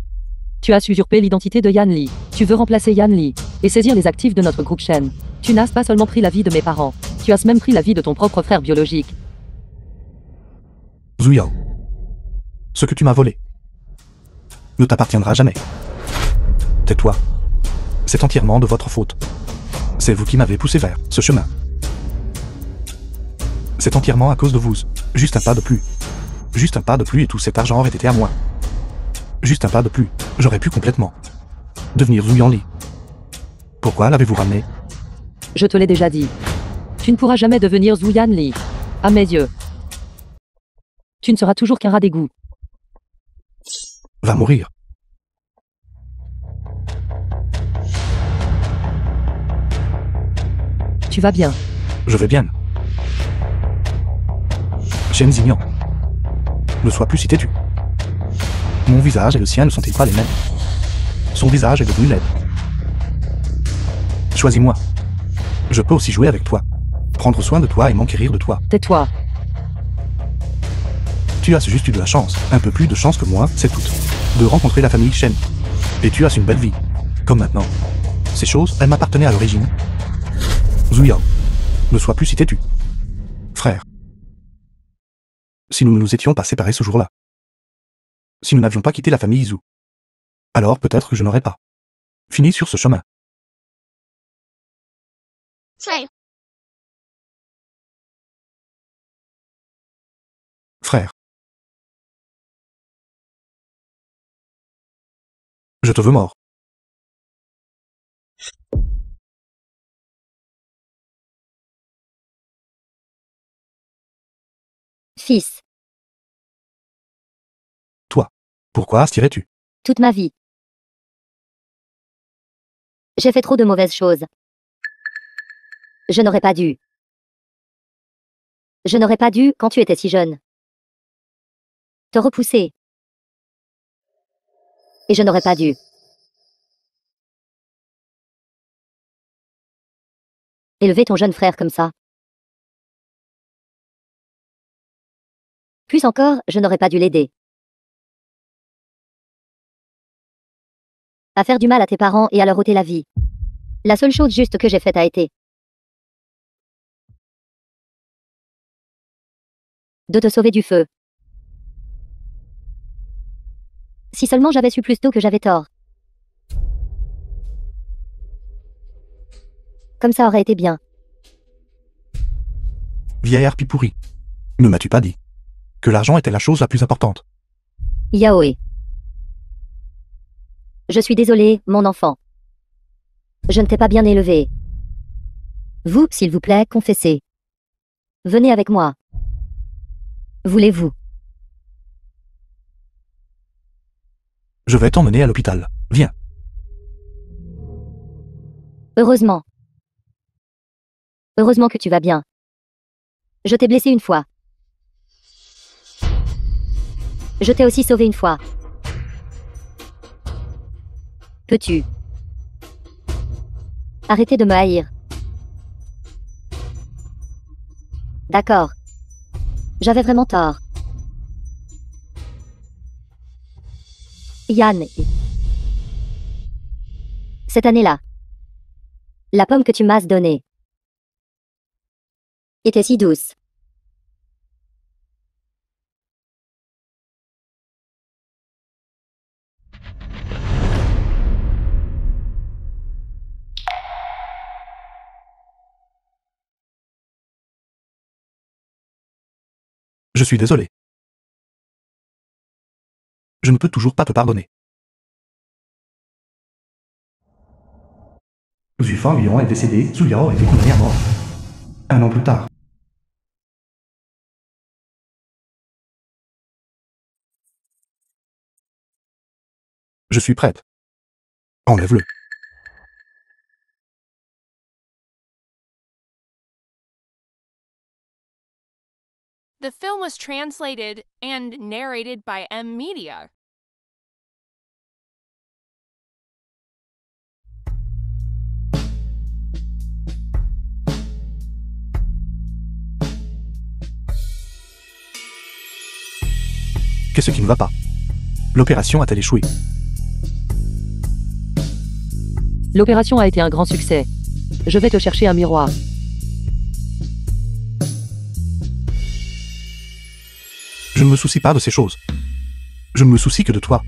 tu as usurpé l'identité de Yan Li. Tu veux remplacer Yan Li et saisir les actifs de notre groupe Shen. Tu n'as pas seulement pris la vie de mes parents, tu as même pris la vie de ton propre frère biologique. Zhu Yao. Ce que tu m'as volé ne t'appartiendra jamais. Tais-toi. C'est entièrement de votre faute. C'est vous qui m'avez poussé vers ce chemin. C'est entièrement à cause de vous. Juste un pas de plus. Juste un pas de plus et tout cet argent aurait été à moi. Juste un pas de plus. J'aurais pu complètement devenir Zhu Yanli. Pourquoi l'avez-vous ramené? Je te l'ai déjà dit. Tu ne pourras jamais devenir Zhu Yanli. À mes yeux. Tu ne seras toujours qu'un rat d'égout. Va mourir. Tu vas bien. Je vais bien. Shen Xinyan. Ne sois plus si têtu. Mon visage et le sien ne sont-ils pas les mêmes? Son visage est devenu laid. Choisis-moi. Je peux aussi jouer avec toi. Prendre soin de toi et m'enquérir de toi. Tais-toi. Tu as juste eu de la chance, un peu plus de chance que moi, c'est tout. De rencontrer la famille Shen. Et tu as une belle vie. Comme maintenant. Ces choses, elles m'appartenaient à l'origine. Zhu Yao. Ne sois plus si têtu. Frère. Si nous ne nous étions pas séparés ce jour-là. Si nous n'avions pas quitté la famille Zhu. Alors peut-être que je n'aurais pas fini sur ce chemin. Slave. Frère. Je te veux mort. Fils. Pourquoi astirais-tu? Toute ma vie. J'ai fait trop de mauvaises choses. Je n'aurais pas dû. Je n'aurais pas dû, quand tu étais si jeune. Te repousser. Et je n'aurais pas dû. Élever ton jeune frère comme ça. Plus encore, je n'aurais pas dû l'aider. À faire du mal à tes parents et à leur ôter la vie. La seule chose juste que j'ai faite a été de te sauver du feu. Si seulement j'avais su plus tôt que j'avais tort. Comme ça aurait été bien. Vieille harpie pourrie. Ne m'as-tu pas dit que l'argent était la chose la plus importante? Yaoé. Je suis désolée, mon enfant. Je ne t'ai pas bien élevé. Vous, s'il vous plaît, confessez. Venez avec moi. Voulez-vous? Je vais t'emmener à l'hôpital. Viens. Heureusement. Heureusement que tu vas bien. Je t'ai blessé une fois. Je t'ai aussi sauvé une fois. Peux-tu arrêter de me haïr? D'accord. J'avais vraiment tort. Yann. Cette année-là, la pomme que tu m'as donnée était si douce. Je suis désolé. Je ne peux toujours pas te pardonner. Zufang Lion est décédé, Zhu Liao est condamné à mort. 1 an plus tard. Je suis prête. Enlève-le. The film was translated and narrated by M Media. Qu'est-ce qui ne va pas? L'opération a-t-elle échoué? L'opération a été un grand succès. Je vais te chercher un miroir. Je ne me soucie pas de ces choses. Je ne me soucie que de toi.